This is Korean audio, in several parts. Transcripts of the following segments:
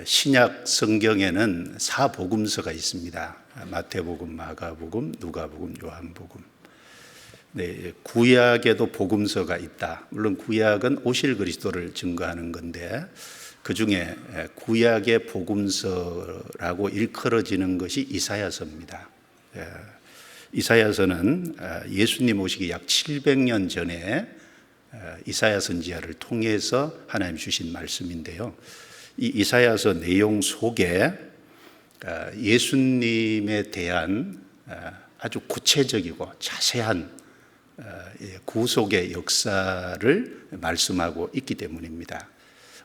신약 성경에는 사복음서가 있습니다. 마태복음, 마가복음, 누가복음, 요한복음. 네, 구약에도 복음서가 있다. 물론 구약은 오실 그리스도를 증거하는 건데 그 중에 구약의 복음서라고 일컬어지는 것이 이사야서입니다. 이사야서는 예수님 오시기 약 700년 전에 이사야 선지자를 통해서 하나님 주신 말씀인데요. 이 이사야서 내용 속에 예수님에 대한 아주 구체적이고 자세한 구속의 역사를 말씀하고 있기 때문입니다.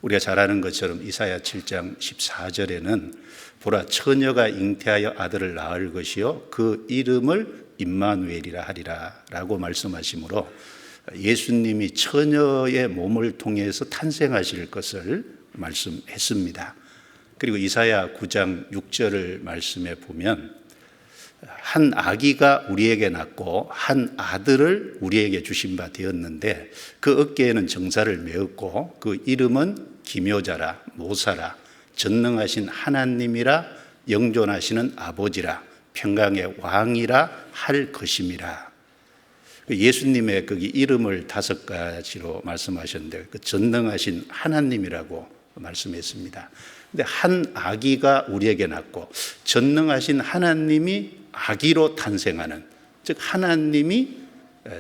우리가 잘 아는 것처럼 이사야 7장 14절에는 보라 처녀가 잉태하여 아들을 낳을 것이요 그 이름을 임마누엘이라 하리라 라고 말씀하시므로 예수님이 처녀의 몸을 통해서 탄생하실 것을 말씀했습니다. 그리고 이사야 9장 6절을 말씀해 보면 한 아기가 우리에게 낳고 한 아들을 우리에게 주신 바 되었는데 그 어깨에는 정사를 메었고 그 이름은 기묘자라 모사라 전능하신 하나님이라 영존하시는 아버지라 평강의 왕이라 할 것임이라. 예수님의 거기 이름을 5가지로 말씀하셨는데 그 전능하신 하나님이라고 말씀했습니다. 근데 한 아기가 우리에게 낳고 전능하신 하나님이 아기로 탄생하는, 즉 하나님이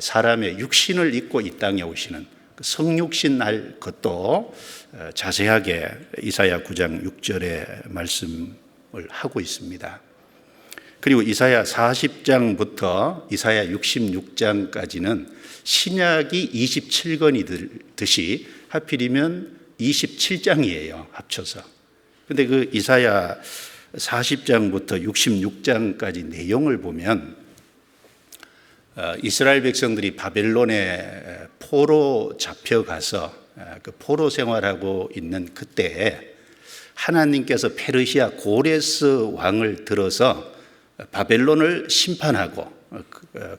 사람의 육신을 입고 이 땅에 오시는 그 성육신 날 것도 자세하게 이사야 9장 6절에 말씀을 하고 있습니다. 그리고 이사야 40장부터 이사야 66장까지는 신약이 27권이듯이 하필이면 27장이에요, 합쳐서. 근데 그 이사야 40장부터 66장까지 내용을 보면 이스라엘 백성들이 바벨론에 포로 잡혀가서 그 포로 생활하고 있는 그때에 하나님께서 페르시아 고레스 왕을 들어서 바벨론을 심판하고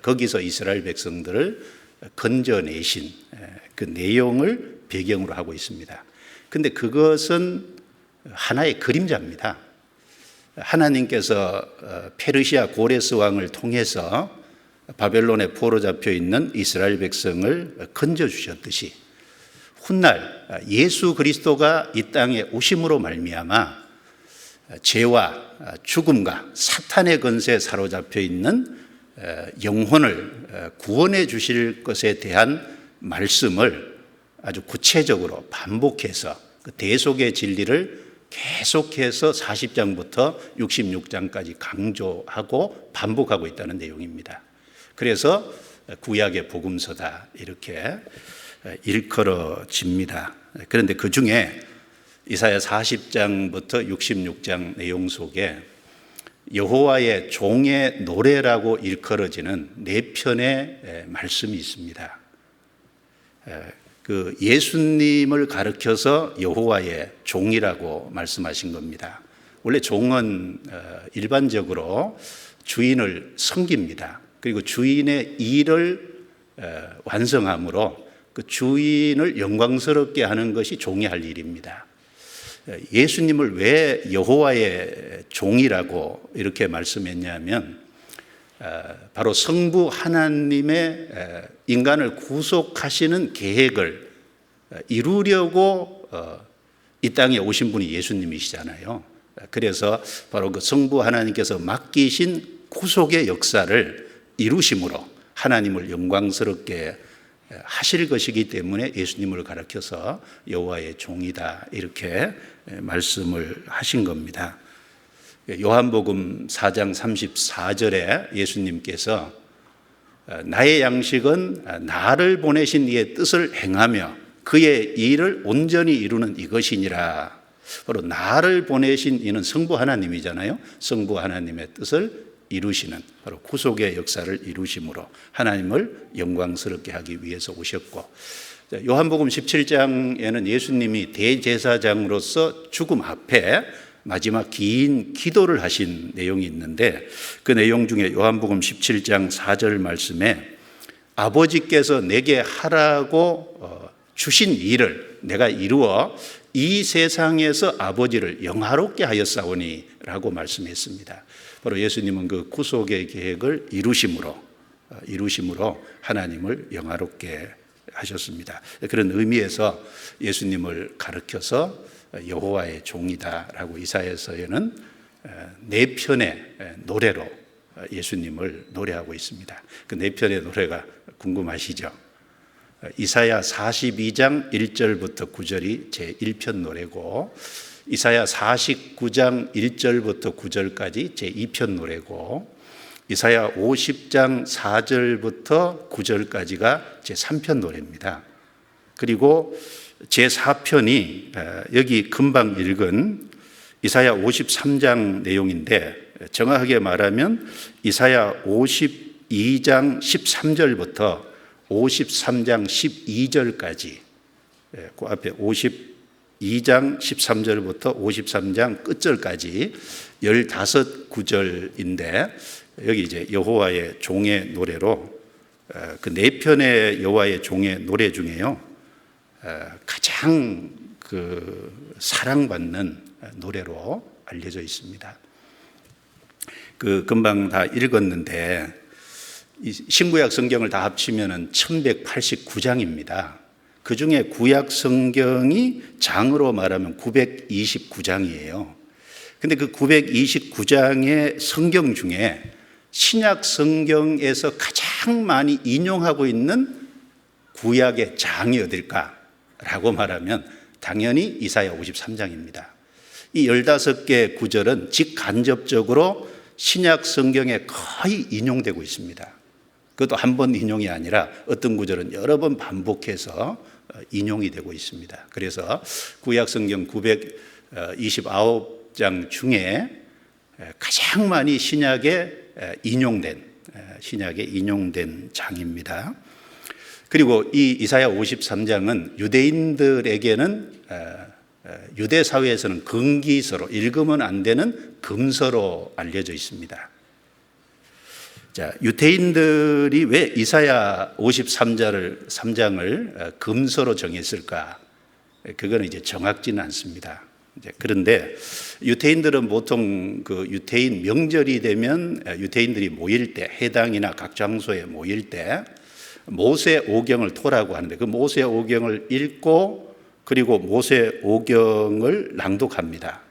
거기서 이스라엘 백성들을 건져내신 그 내용을 배경으로 하고 있습니다. 근데 그것은 하나의 그림자입니다. 하나님께서 페르시아 고레스 왕을 통해서 바벨론에 포로 잡혀 있는 이스라엘 백성을 건져주셨듯이 훗날 예수 그리스도가 이 땅에 오심으로 말미암아 죄와 죽음과 사탄의 권세에 사로잡혀 있는 영혼을 구원해 주실 것에 대한 말씀을 아주 구체적으로 반복해서 그 대속의 진리를 계속해서 40장부터 66장까지 강조하고 반복하고 있다는 내용입니다. 그래서 구약의 복음서다 이렇게 일컬어집니다. 그런데 그 중에 이사야 40장부터 66장 내용 속에 여호와의 종의 노래라고 일컬어지는 4편의 말씀이 있습니다. 그 예수님을 가르쳐서 여호와의 종이라고 말씀하신 겁니다. 원래 종은 일반적으로 주인을 섬깁니다. 그리고 주인의 일을 완성함으로 그 주인을 영광스럽게 하는 것이 종이 할 일입니다. 예수님을 왜 여호와의 종이라고 이렇게 말씀했냐면 바로 성부 하나님의 인간을 구속하시는 계획을 이루려고 이 땅에 오신 분이 예수님이시잖아요. 그래서 바로 그 성부 하나님께서 맡기신 구속의 역사를 이루심으로 하나님을 영광스럽게 하실 것이기 때문에 예수님을 가르쳐서 여호와의 종이다 이렇게 말씀을 하신 겁니다. 요한복음 4장 34절에 예수님께서 나의 양식은 나를 보내신 이의 뜻을 행하며 그의 일을 온전히 이루는 이것이니라. 바로 나를 보내신 이는 성부 하나님이잖아요. 성부 하나님의 뜻을 이루시는 바로 구속의 역사를 이루심으로 하나님을 영광스럽게 하기 위해서 오셨고, 요한복음 17장에는 예수님이 대제사장으로서 죽음 앞에 마지막 긴 기도를 하신 내용이 있는데 그 내용 중에 요한복음 17장 4절 말씀에 아버지께서 내게 하라고 주신 일을 내가 이루어 이 세상에서 아버지를 영화롭게 하였사오니라고 말씀했습니다. 바로 예수님은 그 구속의 계획을 이루심으로 하나님을 영화롭게 하셨습니다. 그런 의미에서 예수님을 가르쳐서 여호와의 종이다라고 이사야서에는 네 편의 노래로 예수님을 노래하고 있습니다. 그 네 편의 노래가 궁금하시죠? 이사야 42장 1절부터 9절이 제1편 노래고, 이사야 49장 1절부터 9절까지 제2편 노래고, 이사야 50장 4절부터 9절까지가 제3편 노래입니다. 그리고 제4편이 여기 금방 읽은 이사야 53장 내용인데, 정확하게 말하면 이사야 52장 13절부터 53장 12절까지, 그 앞에 52장 13절부터 53장 끝절까지 15구절인데, 여기 이제 여호와의 종의 노래로 그 네 편의 여호와의 종의 노래 중에요, 가장 그 사랑받는 노래로 알려져 있습니다. 그 금방 다 읽었는데, 신구약 성경을 다 합치면은 1189장입니다. 그 중에 구약 성경이 장으로 말하면 929장이에요. 근데 그 929장의 성경 중에 신약 성경에서 가장 많이 인용하고 있는 구약의 장이 어딜까라고 말하면 당연히 이사야 53장입니다. 이 15개 구절은 직간접적으로 신약 성경에 거의 인용되고 있습니다. 그것도 한 번 인용이 아니라 어떤 구절은 여러 번 반복해서 인용이 되고 있습니다. 그래서 구약 성경 929장 중에 가장 많이 신약에 인용된 장입니다. 그리고 이 이사야 53장은 유대인들에게는 유대 사회에서는 금기서로, 읽으면 안 되는 금서로 알려져 있습니다. 자, 유대인들이 왜 이사야 53장을 금서로 정했을까? 그거는 이제 정확지는 않습니다. 그런데 유대인들은 보통 그 유대인 명절이 되면 유대인들이 모일 때, 해당이나 각 장소에 모일 때 모세 오경을 토라고 하는데, 그 모세 오경을 읽고 그리고 모세 오경을 낭독합니다.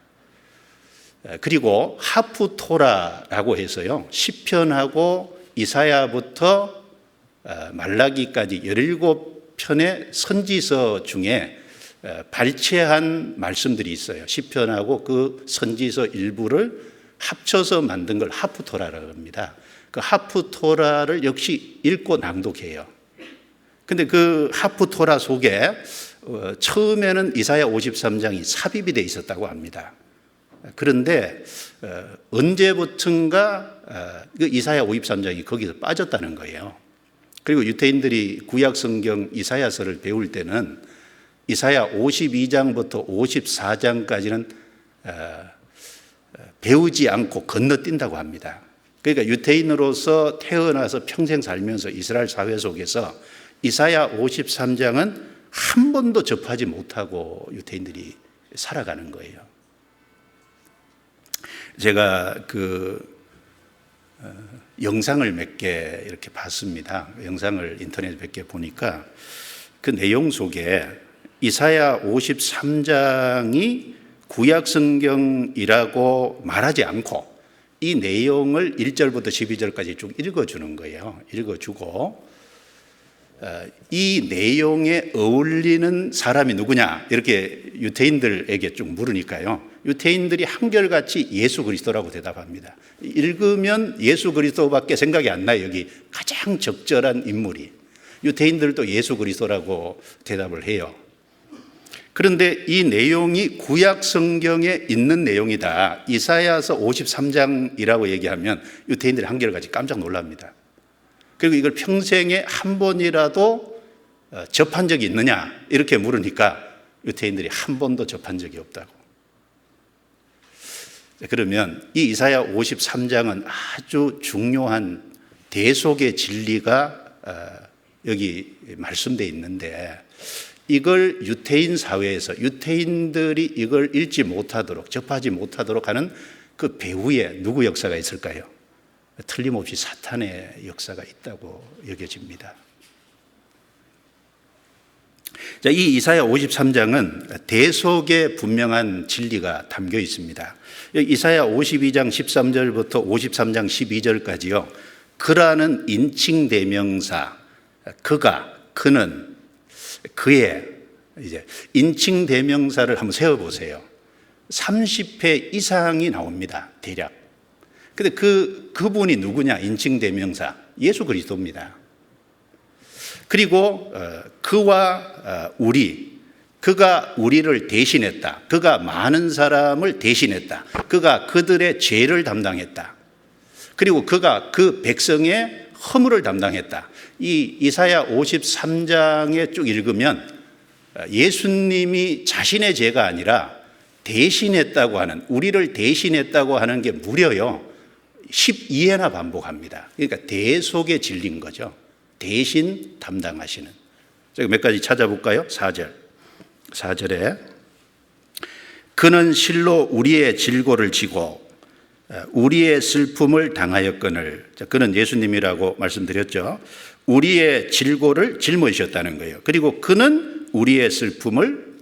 그리고 하프토라라고 해서요, 시편하고 이사야부터 말라기까지 17편의 선지서 중에 발췌한 말씀들이 있어요. 시편하고 그 선지서 일부를 합쳐서 만든 걸 하프토라라고 합니다. 그 하프토라를 역시 읽고 낭독해요. 근데 그 하프토라 속에 처음에는 이사야 53장이 삽입이 돼 있었다고 합니다. 그런데 언제부턴가 그 이사야 53장이 거기서 빠졌다는 거예요. 그리고 유대인들이 구약 성경 이사야서를 배울 때는 이사야 52장부터 54장까지는 배우지 않고 건너뛴다고 합니다. 그러니까 유대인으로서 태어나서 평생 살면서 이스라엘 사회 속에서 이사야 53장은 한 번도 접하지 못하고 유대인들이 살아가는 거예요. 제가 그 영상을 몇 개 이렇게 봤습니다. 영상을 인터넷에 몇 개 보니까 그 내용 속에 이사야 53장이 구약 성경이라고 말하지 않고 이 내용을 1절부터 12절까지 쭉 읽어주는 거예요. 읽어주고 이 내용에 어울리는 사람이 누구냐 이렇게 유대인들에게 쭉 물으니까요, 유대인들이 한결같이 예수 그리스도라고 대답합니다. 읽으면 예수 그리스도밖에 생각이 안 나요. 여기 가장 적절한 인물이. 유대인들도 예수 그리스도라고 대답을 해요. 그런데 이 내용이 구약 성경에 있는 내용이다, 이사야서 53장이라고 얘기하면 유대인들이 한결같이 깜짝 놀랍니다. 그리고 이걸 평생에 한 번이라도 접한 적이 있느냐 이렇게 물으니까 유대인들이 한 번도 접한 적이 없다고. 그러면 이 이사야 53장은 아주 중요한 대속의 진리가 여기 말씀되어 있는데, 이걸 유태인 사회에서 유태인들이 이걸 읽지 못하도록, 접하지 못하도록 하는 그 배후에 누구 역사가 있을까요? 틀림없이 사탄의 역사가 있다고 여겨집니다. 자, 이 이사야 53장은 대속의 분명한 진리가 담겨 있습니다. 이사야 52장 13절부터 53장 12절까지요. 그라는 인칭 대명사, 그는, 그의, 이제 인칭 대명사를 한번 세워보세요. 30회 이상이 나옵니다. 대략. 근데 그분이 누구냐? 인칭 대명사. 예수 그리스도입니다. 그리고 그와 그가 우리를 대신했다. 그가 많은 사람을 대신했다. 그가 그들의 죄를 담당했다. 그리고 그가 그 백성의 허물을 담당했다. 이 이사야 53장에 쭉 읽으면 예수님이 자신의 죄가 아니라 대신했다고 하는, 우리를 대신했다고 하는 게 무려요 12회나 반복합니다. 그러니까 대속의 진리인 거죠. 대신 담당하시는. 제가 몇 가지 찾아볼까요? 4절에 그는 실로 우리의 질고를 지고 우리의 슬픔을 당하였거늘. 그는 예수님이라고 말씀드렸죠. 우리의 질고를 짊어지셨다는 거예요. 그리고 그는 우리의 슬픔을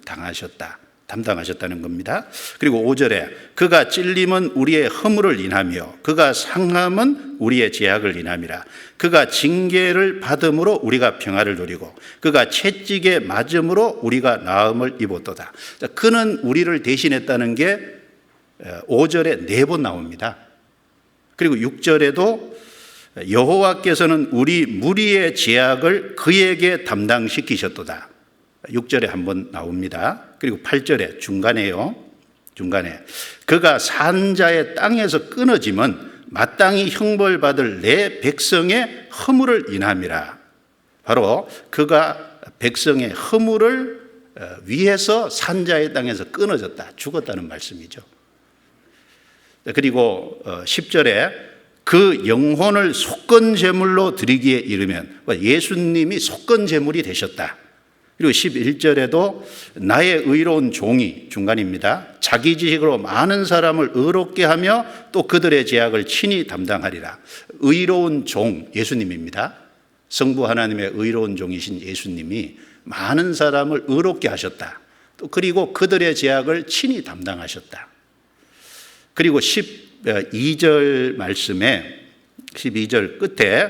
담당하셨다는 겁니다. 그리고 5절에 그가 찔림은 우리의 허물을 인하며 그가 상함은 우리의 죄악을 인함이라. 그가 징계를 받음으로 우리가 평화를 누리고 그가 채찍에 맞음으로 우리가 나음을 입었도다. 그는 우리를 대신했다는 게 5절에 4번 나옵니다. 그리고 6절에도 여호와께서는 우리 무리의 죄악을 그에게 담당시키셨도다. 6절에 한번 나옵니다. 그리고 8절에 중간에 그가 산자의 땅에서 끊어짐은 마땅히 형벌받을 내 백성의 허물을 인함이라. 바로 그가 백성의 허물을 위해서 산자의 땅에서 끊어졌다, 죽었다는 말씀이죠. 그리고 10절에 그 영혼을 속건제물로 드리기에 이르면 예수님이 속건제물이 되셨다. 그리고 11절에도 나의 의로운 종이, 중간입니다, 자기 지식으로 많은 사람을 의롭게 하며 또 그들의 죄악을 친히 담당하리라. 의로운 종 예수님입니다. 성부 하나님의 의로운 종이신 예수님이 많은 사람을 의롭게 하셨다. 또 그리고 그들의 죄악을 친히 담당하셨다. 그리고 12절 말씀에 12절 끝에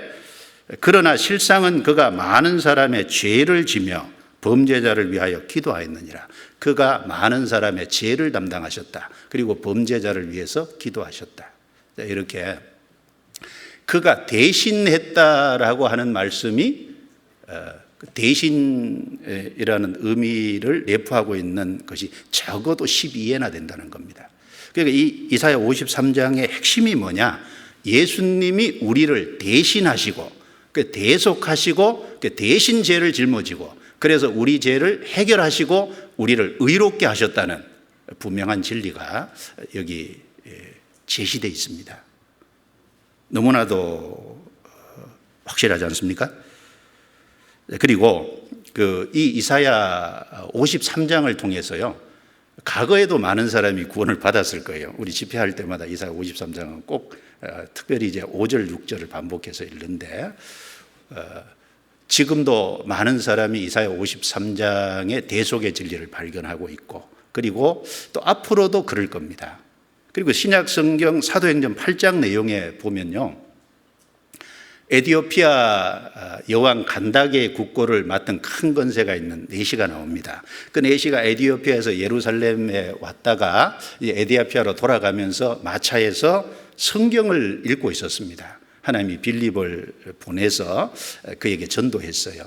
그러나 실상은 그가 많은 사람의 죄를 지며 범죄자를 위하여 기도하였느니라. 그가 많은 사람의 죄를 담당하셨다. 그리고 범죄자를 위해서 기도하셨다. 이렇게 그가 대신했다라고 하는 말씀이 대신이라는 의미를 내포하고 있는 것이 적어도 12회나 된다는 겁니다. 그러니까 이 이사야 53장의 핵심이 뭐냐? 예수님이 우리를 대신하시고 대속하시고 대신 죄를 짊어지고 그래서 우리 죄를 해결하시고 우리를 의롭게 하셨다는 분명한 진리가 여기 제시되어 있습니다. 너무나도 확실하지 않습니까? 그리고 이 이사야 53장을 통해서요, 과거에도 많은 사람이 구원을 받았을 거예요. 우리 집회할 때마다 이사야 53장은 꼭 특별히 이제 5절, 6절을 반복해서 읽는데 지금도 많은 사람이 이사야 53장의 대속의 진리를 발견하고 있고 그리고 또 앞으로도 그럴 겁니다. 그리고 신약 성경 사도행전 8장 내용에 보면요, 에디오피아 여왕 간다게의 국고를 맡은 큰 권세가 있는 내시가 나옵니다. 그 내시가 에디오피아에서 예루살렘에 왔다가 에디오피아로 돌아가면서 마차에서 성경을 읽고 있었습니다. 하나님이 빌립을 보내서 그에게 전도했어요.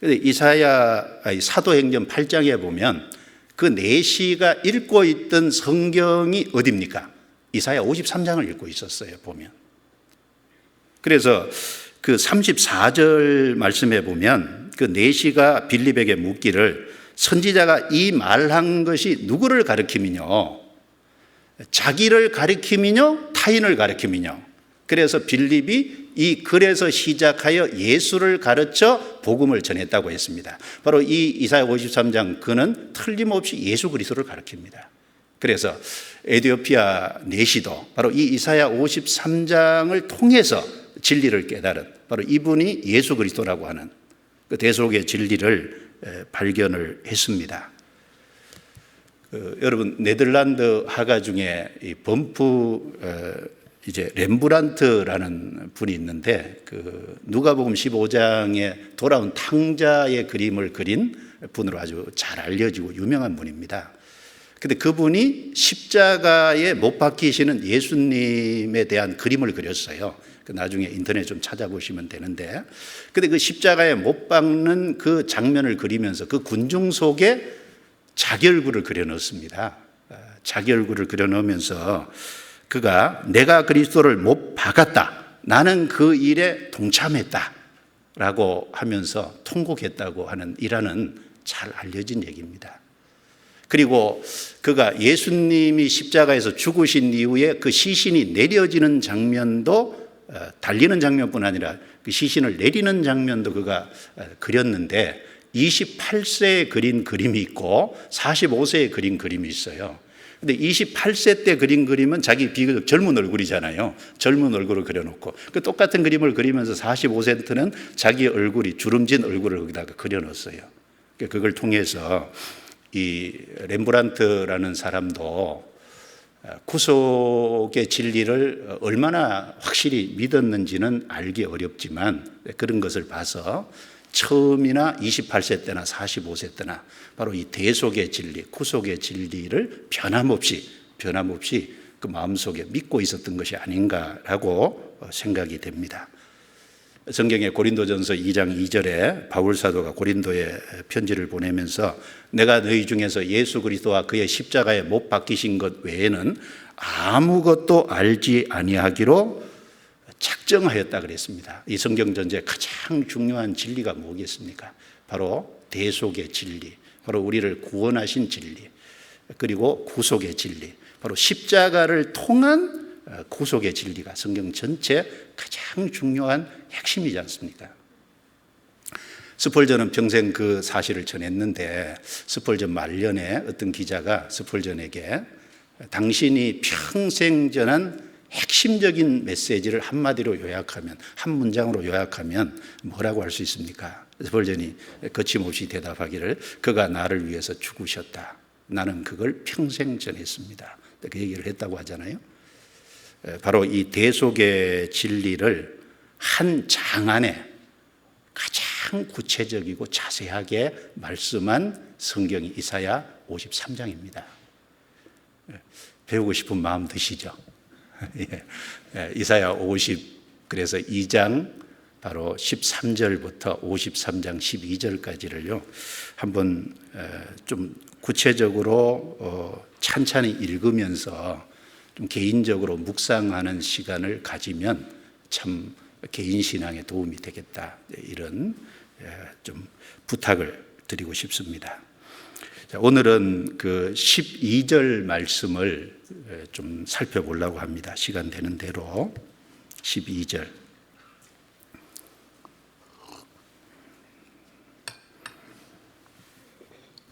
이사야 사도행전 8장에 보면 그 내시가 읽고 있던 성경이 어디입니까? 이사야 53장을 읽고 있었어요, 보면. 그래서 그 34절 말씀에 보면 그 내시가 빌립에게 묻기를 선지자가 이 말한 것이 누구를 가리킴이뇨? 자기를 가리킴이뇨? 타인을 가리킴이뇨? 그래서 빌립이 이 글에서 시작하여 예수를 가르쳐 복음을 전했다고 했습니다. 바로 이 이사야 53장 그는 틀림없이 예수 그리스도를 가르칩니다. 그래서 에디오피아 내시도 바로 이 이사야 53장을 통해서 진리를 깨달은 바로 이분이 예수 그리스도라고 하는 그 대속의 진리를 발견을 했습니다. 여러분 네덜란드 화가 중에 이 범프 이제 렘브란트라는 분이 있는데 그 누가복음 15장에 돌아온 탕자의 그림을 그린 분으로 아주 잘 알려지고 유명한 분입니다. 근데 그분이 십자가에 못 박히시는 예수님에 대한 그림을 그렸어요. 나중에 인터넷 좀 찾아보시면 되는데, 근데 그 십자가에 못 박는 그 장면을 그리면서 그 군중 속에 자기 얼굴을 그려넣습니다. 자기 얼굴을 그려넣으면서 그가 내가 그리스도를 못 박았다, 나는 그 일에 동참했다 라고 하면서 통곡했다고 하는 일화는 잘 알려진 얘기입니다. 그리고 그가 예수님이 십자가에서 죽으신 이후에 그 시신이 내려지는 장면도 달리는 장면뿐 아니라 그 시신을 내리는 장면도 그가 그렸는데 28세에 그린 그림이 있고 45세에 그린 그림이 있어요. 근데 28세 때 그린 그림은 자기 비교적 젊은 얼굴이잖아요. 젊은 얼굴을 그려놓고 그 똑같은 그림을 그리면서 45세는 자기 얼굴이 주름진 얼굴을 거기다가 그려놓았어요. 그걸 통해서 이 렘브란트라는 사람도 구속의 진리를 얼마나 확실히 믿었는지는 알기 어렵지만 그런 것을 봐서 처음이나 28세 때나 45세 때나 바로 이 대속의 진리, 구속의 진리를 변함없이 그 마음속에 믿고 있었던 것이 아닌가라고 생각이 됩니다. 성경의 고린도전서 2장 2절에 바울 사도가 고린도에 편지를 보내면서 내가 너희 중에서 예수 그리스도와 그의 십자가에 못 박히신 것 외에는 아무것도 알지 아니하기로 작정하였다 그랬습니다. 이 성경 전체의 가장 중요한 진리가 뭐겠습니까? 바로 대속의 진리, 바로 우리를 구원하신 진리, 그리고 구속의 진리, 바로 십자가를 통한 구속의 진리가 성경 전체 가장 중요한 핵심이지 않습니까? 스펄전은 평생 그 사실을 전했는데 스펄전 말년에 어떤 기자가 스펄전에게 당신이 평생 전한 핵심적인 메시지를 한마디로 요약하면, 한 문장으로 요약하면 뭐라고 할 수 있습니까? 스펄전이 거침없이 대답하기를 그가 나를 위해서 죽으셨다. 나는 그걸 평생 전했습니다. 그 얘기를 했다고 하잖아요. 바로 이 대속의 진리를 한 장 안에 가장 구체적이고 자세하게 말씀한 성경이 이사야 53장입니다. 배우고 싶은 마음 드시죠? 이사야 50, 그래서 2장 바로 13절부터 53장 12절까지를요 한번 좀 구체적으로 찬찬히 읽으면서 좀 개인적으로 묵상하는 시간을 가지면 참 개인 신앙에 도움이 되겠다, 이런 좀 부탁을 드리고 싶습니다. 자, 오늘은 그 12절 말씀을 좀 살펴보려고 합니다. 시간 되는 대로 12절.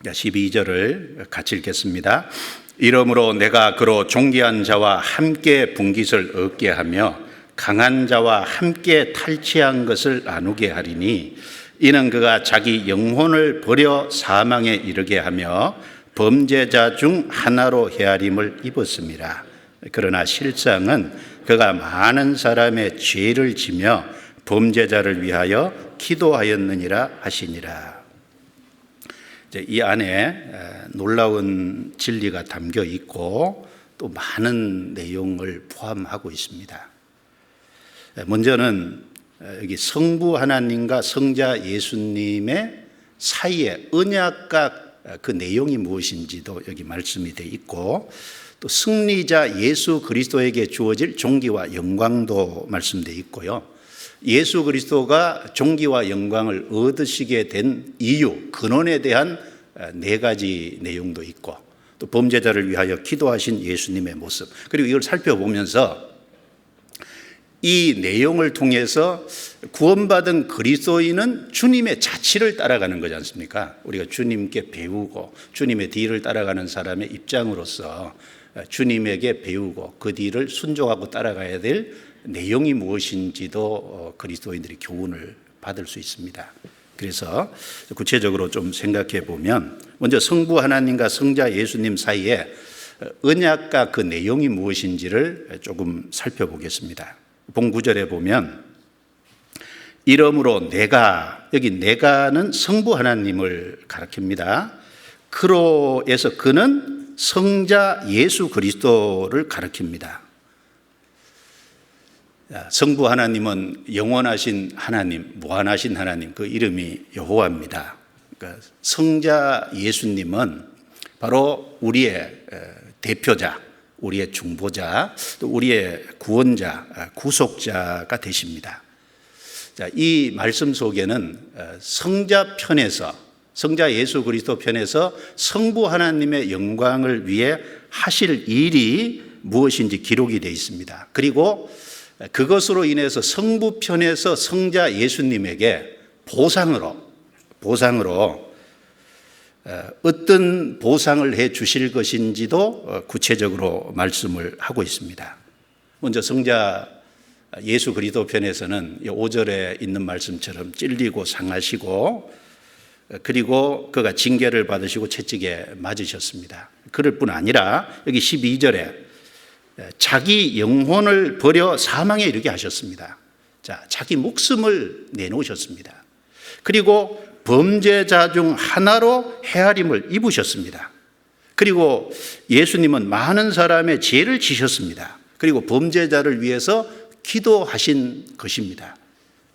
자, 12절을 같이 읽겠습니다. 이러므로 내가 그로 존귀한 자와 함께 분깃을 얻게 하며 강한 자와 함께 탈취한 것을 나누게 하리니 이는 그가 자기 영혼을 버려 사망에 이르게 하며 범죄자 중 하나로 헤아림을 입었습니다. 그러나 실상은 그가 많은 사람의 죄를 지며 범죄자를 위하여 기도하였느니라 하시니라. 이 안에 놀라운 진리가 담겨 있고 또 많은 내용을 포함하고 있습니다. 먼저는 여기 성부 하나님과 성자 예수님의 사이의 언약과 그 내용이 무엇인지도 여기 말씀이 되어 있고, 또 승리자 예수 그리스도에게 주어질 존귀와 영광도 말씀되어 있고요. 예수 그리스도가 존귀와 영광을 얻으시게 된 이유, 근원에 대한 4가지 내용도 있고, 또 범죄자를 위하여 기도하신 예수님의 모습, 그리고 이걸 살펴보면서 이 내용을 통해서 구원받은 그리스도인은 주님의 자치를 따라가는 거지 않습니까? 우리가 주님께 배우고 주님의 뒤를 따라가는 사람의 입장으로서 주님에게 배우고 그 뒤를 순종하고 따라가야 될 내용이 무엇인지도 그리스도인들이 교훈을 받을 수 있습니다. 그래서 구체적으로 좀 생각해 보면 먼저 성부 하나님과 성자 예수님 사이에 언약과 그 내용이 무엇인지를 조금 살펴보겠습니다. 본 구절에 보면 이러므로 내가, 여기 내가는 성부 하나님을 가리킵니다. 그로에서 그는 성자 예수 그리스도를 가리킵니다. 성부 하나님은 영원하신 하나님, 무한하신 하나님, 그 이름이 여호와입니다. 그러니까 성자 예수님은 바로 우리의 대표자, 우리의 중보자, 또 우리의 구원자, 구속자가 되십니다. 자, 이 말씀 속에는 성자 편에서, 성자 예수 그리스도 편에서 성부 하나님의 영광을 위해 하실 일이 무엇인지 기록이 되어 있습니다. 그리고 그것으로 인해서 성부 편에서 성자 예수님에게 보상으로 어떤 보상을 해 주실 것인지도 구체적으로 말씀을 하고 있습니다. 먼저 성자 예수 그리스도 편에서는 5절에 있는 말씀처럼 찔리고 상하시고 그리고 그가 징계를 받으시고 채찍에 맞으셨습니다. 그럴 뿐 아니라 여기 12절에 자기 영혼을 버려 사망에 이르게 하셨습니다. 자, 자기 목숨을 내놓으셨습니다. 그리고 범죄자 중 하나로 헤아림을 입으셨습니다. 그리고 예수님은 많은 사람의 죄를 지셨습니다. 그리고 범죄자를 위해서 기도하신 것입니다.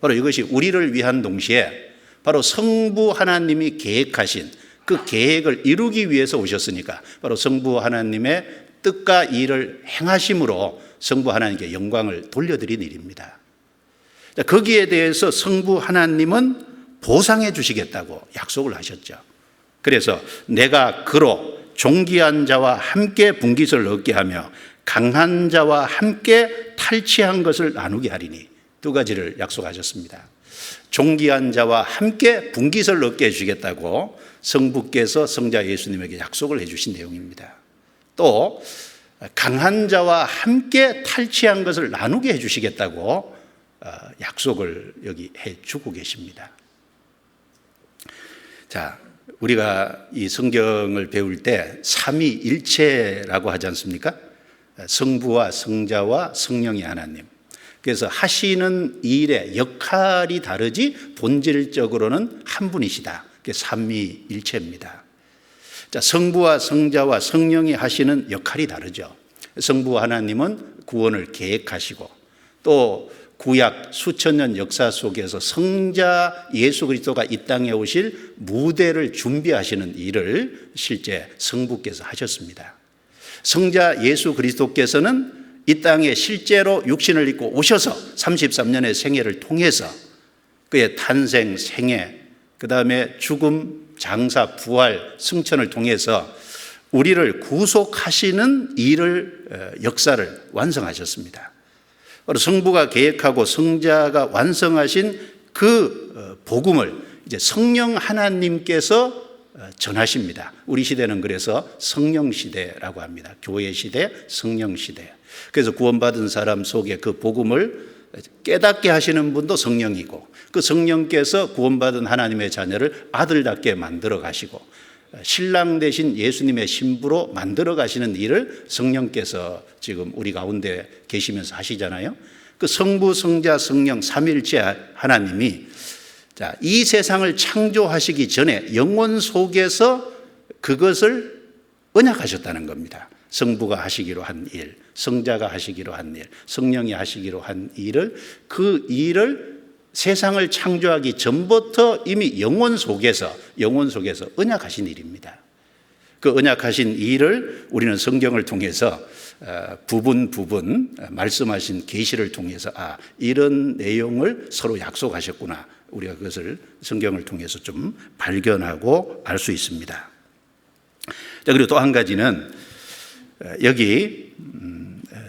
바로 이것이 우리를 위한 동시에 바로 성부 하나님이 계획하신 그 계획을 이루기 위해서 오셨으니까 바로 성부 하나님의 뜻과 일을 행하심으로 성부 하나님께 영광을 돌려드린 일입니다. 거기에 대해서 성부 하나님은 보상해 주시겠다고 약속을 하셨죠. 그래서 내가 그로 종기한 자와 함께 분깃을 얻게 하며 강한 자와 함께 탈취한 것을 나누게 하리니, 두 가지를 약속하셨습니다. 종기한 자와 함께 분깃을 얻게 해주시겠다고 성부께서 성자 예수님에게 약속을 해주신 내용입니다. 또 강한 자와 함께 탈취한 것을 나누게 해주시겠다고 약속을 여기 해주고 계십니다. 자, 우리가 이 성경을 배울 때 삼위일체라고 하지 않습니까? 성부와 성자와 성령이 하나님. 그래서 하시는 일의 역할이 다르지 본질적으로는 한 분이시다. 그게 삼위일체입니다. 자, 성부와 성자와 성령이 하시는 역할이 다르죠. 성부 하나님은 구원을 계획하시고 또 구약 수천 년 역사 속에서 성자 예수 그리스도가 이 땅에 오실 무대를 준비하시는 일을 실제 성부께서 하셨습니다. 성자 예수 그리스도께서는 이 땅에 실제로 육신을 입고 오셔서 33년의 생애를 통해서 그의 탄생, 생애, 그 다음에 죽음, 장사, 부활, 승천을 통해서 우리를 구속하시는 일을, 역사를 완성하셨습니다. 바로 성부가 계획하고 성자가 완성하신 그 복음을 이제 성령 하나님께서 전하십니다. 우리 시대는 그래서 성령 시대라고 합니다. 교회 시대, 성령 시대. 그래서 구원받은 사람 속에 그 복음을 깨닫게 하시는 분도 성령이고 그 성령께서 구원받은 하나님의 자녀를 아들답게 만들어 가시고 신랑 되신 예수님의 신부로 만들어 가시는 일을 성령께서 지금 우리 가운데 계시면서 하시잖아요. 그 성부, 성자, 성령 삼위일체 하나님이 자, 이 세상을 창조하시기 전에 영원 속에서 그것을 언약하셨다는 겁니다. 성부가 하시기로 한 일, 성자가 하시기로 한 일, 성령이 하시기로 한 일을 그 일을 세상을 창조하기 전부터 이미 영원 속에서 언약하신 일입니다. 그 언약하신 일을 우리는 성경을 통해서 부분 말씀하신 계시를 통해서 이런 내용을 서로 약속하셨구나. 우리가 그것을 성경을 통해서 좀 발견하고 알 수 있습니다. 자, 그리고 또 한 가지는 여기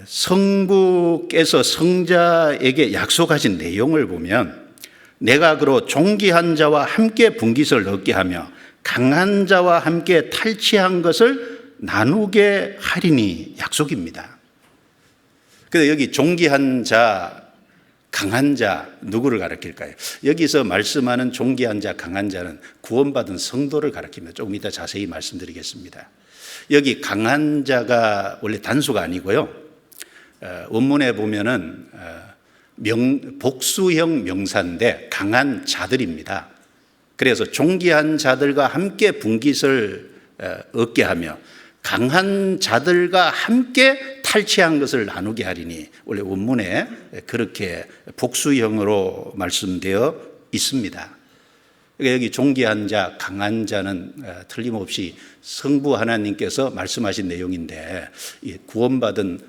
성부께서 성자에게 약속하신 내용을 보면 내가 그로 존귀한 자와 함께 분깃을 얻게 하며 강한 자와 함께 탈취한 것을 나누게 하리니 약속입니다. 그런데 여기 존귀한 자, 강한 자 누구를 가리킬까요? 여기서 말씀하는 존귀한 자, 강한 자는 구원받은 성도를 가리킵니다. 조금 이따 자세히 말씀드리겠습니다. 여기 강한 자가 원래 단수가 아니고요. 원문에 보면은 복수형 명사인데 강한 자들입니다. 그래서 존귀한 자들과 함께 분깃을 얻게 하며 강한 자들과 함께 탈취한 것을 나누게 하리니 원래 원문에 그렇게 복수형으로 말씀되어 있습니다. 그러니까 여기 존귀한 자, 강한 자는 틀림없이 성부 하나님께서 말씀하신 내용인데 구원받은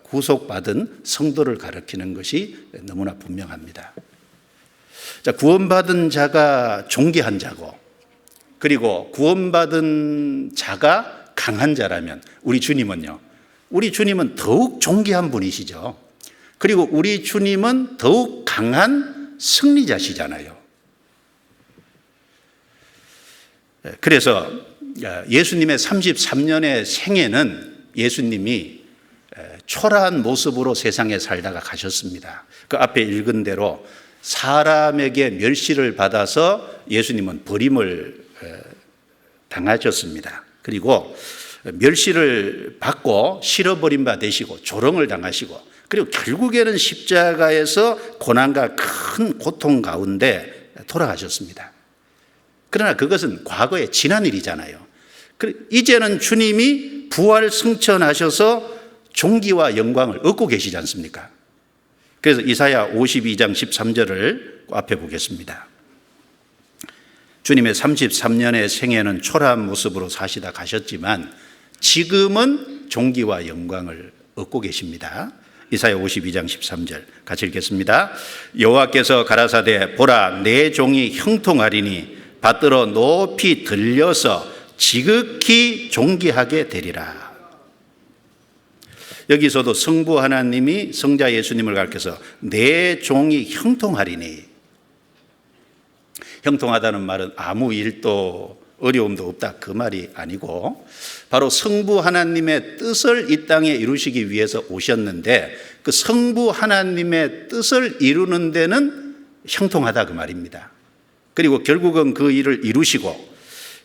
구속받은 성도를 가리키는 것이 너무나 분명합니다. 자, 구원받은 자가 존귀한 자고 그리고 구원받은 자가 강한 자라면 우리 주님은요. 우리 주님은 더욱 존귀한 분이시죠. 그리고 우리 주님은 더욱 강한 승리자시잖아요. 그래서 예수님의 33년의 생애는 예수님이 초라한 모습으로 세상에 살다가 가셨습니다. 그 앞에 읽은 대로 사람에게 멸시를 받아서 예수님은 버림을 당하셨습니다. 그리고 멸시를 받고 실어버린 바 되시고 조롱을 당하시고 그리고 결국에는 십자가에서 고난과 큰 고통 가운데 돌아가셨습니다. 그러나 그것은 과거의 지난 일이잖아요. 이제는 주님이 부활 승천하셔서 존귀와 영광을 얻고 계시지 않습니까? 그래서 이사야 52장 13절을 앞에 보겠습니다. 주님의 33년의 생애는 초라한 모습으로 사시다 가셨지만 지금은 존귀와 영광을 얻고 계십니다. 이사야 52장 13절 같이 읽겠습니다. 여호와께서 가라사대 보라 내 종이 형통하리니 받들어 높이 들려서 지극히 존귀하게 되리라. 여기서도 성부 하나님이 성자 예수님을 가르쳐서 내 종이 형통하리니, 형통하다는 말은 아무 일도 어려움도 없다 그 말이 아니고 바로 성부 하나님의 뜻을 이 땅에 이루시기 위해서 오셨는데 그 성부 하나님의 뜻을 이루는 데는 형통하다 그 말입니다. 그리고 결국은 그 일을 이루시고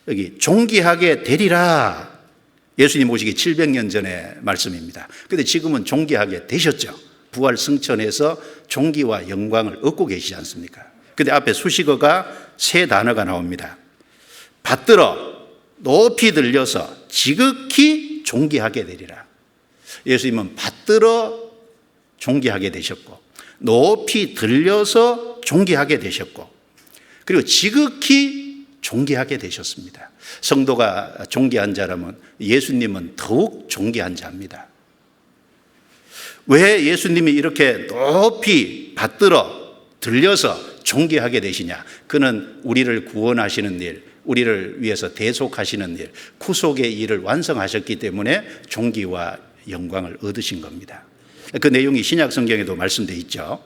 여기 존귀하게 되리라. 예수님 오시기 700년 전의 말씀입니다. 그런데 지금은 존귀하게 되셨죠. 부활 승천해서 존귀와 영광을 얻고 계시지 않습니까? 그런데 앞에 수식어가 세 단어가 나옵니다. 받들어 높이 들려서 지극히 존귀하게 되리라. 예수님은 받들어 존귀하게 되셨고 높이 들려서 존귀하게 되셨고 그리고 지극히 존귀하게 되셨습니다. 성도가 존귀한 자라면 예수님은 더욱 존귀한 자입니다. 왜 예수님이 이렇게 높이 받들어 들려서 존귀하게 되시냐? 그는 우리를 구원하시는 일, 우리를 위해서 대속하시는 일, 구속의 일을 완성하셨기 때문에 존귀와 영광을 얻으신 겁니다. 그 내용이 신약 성경에도 말씀되어 있죠.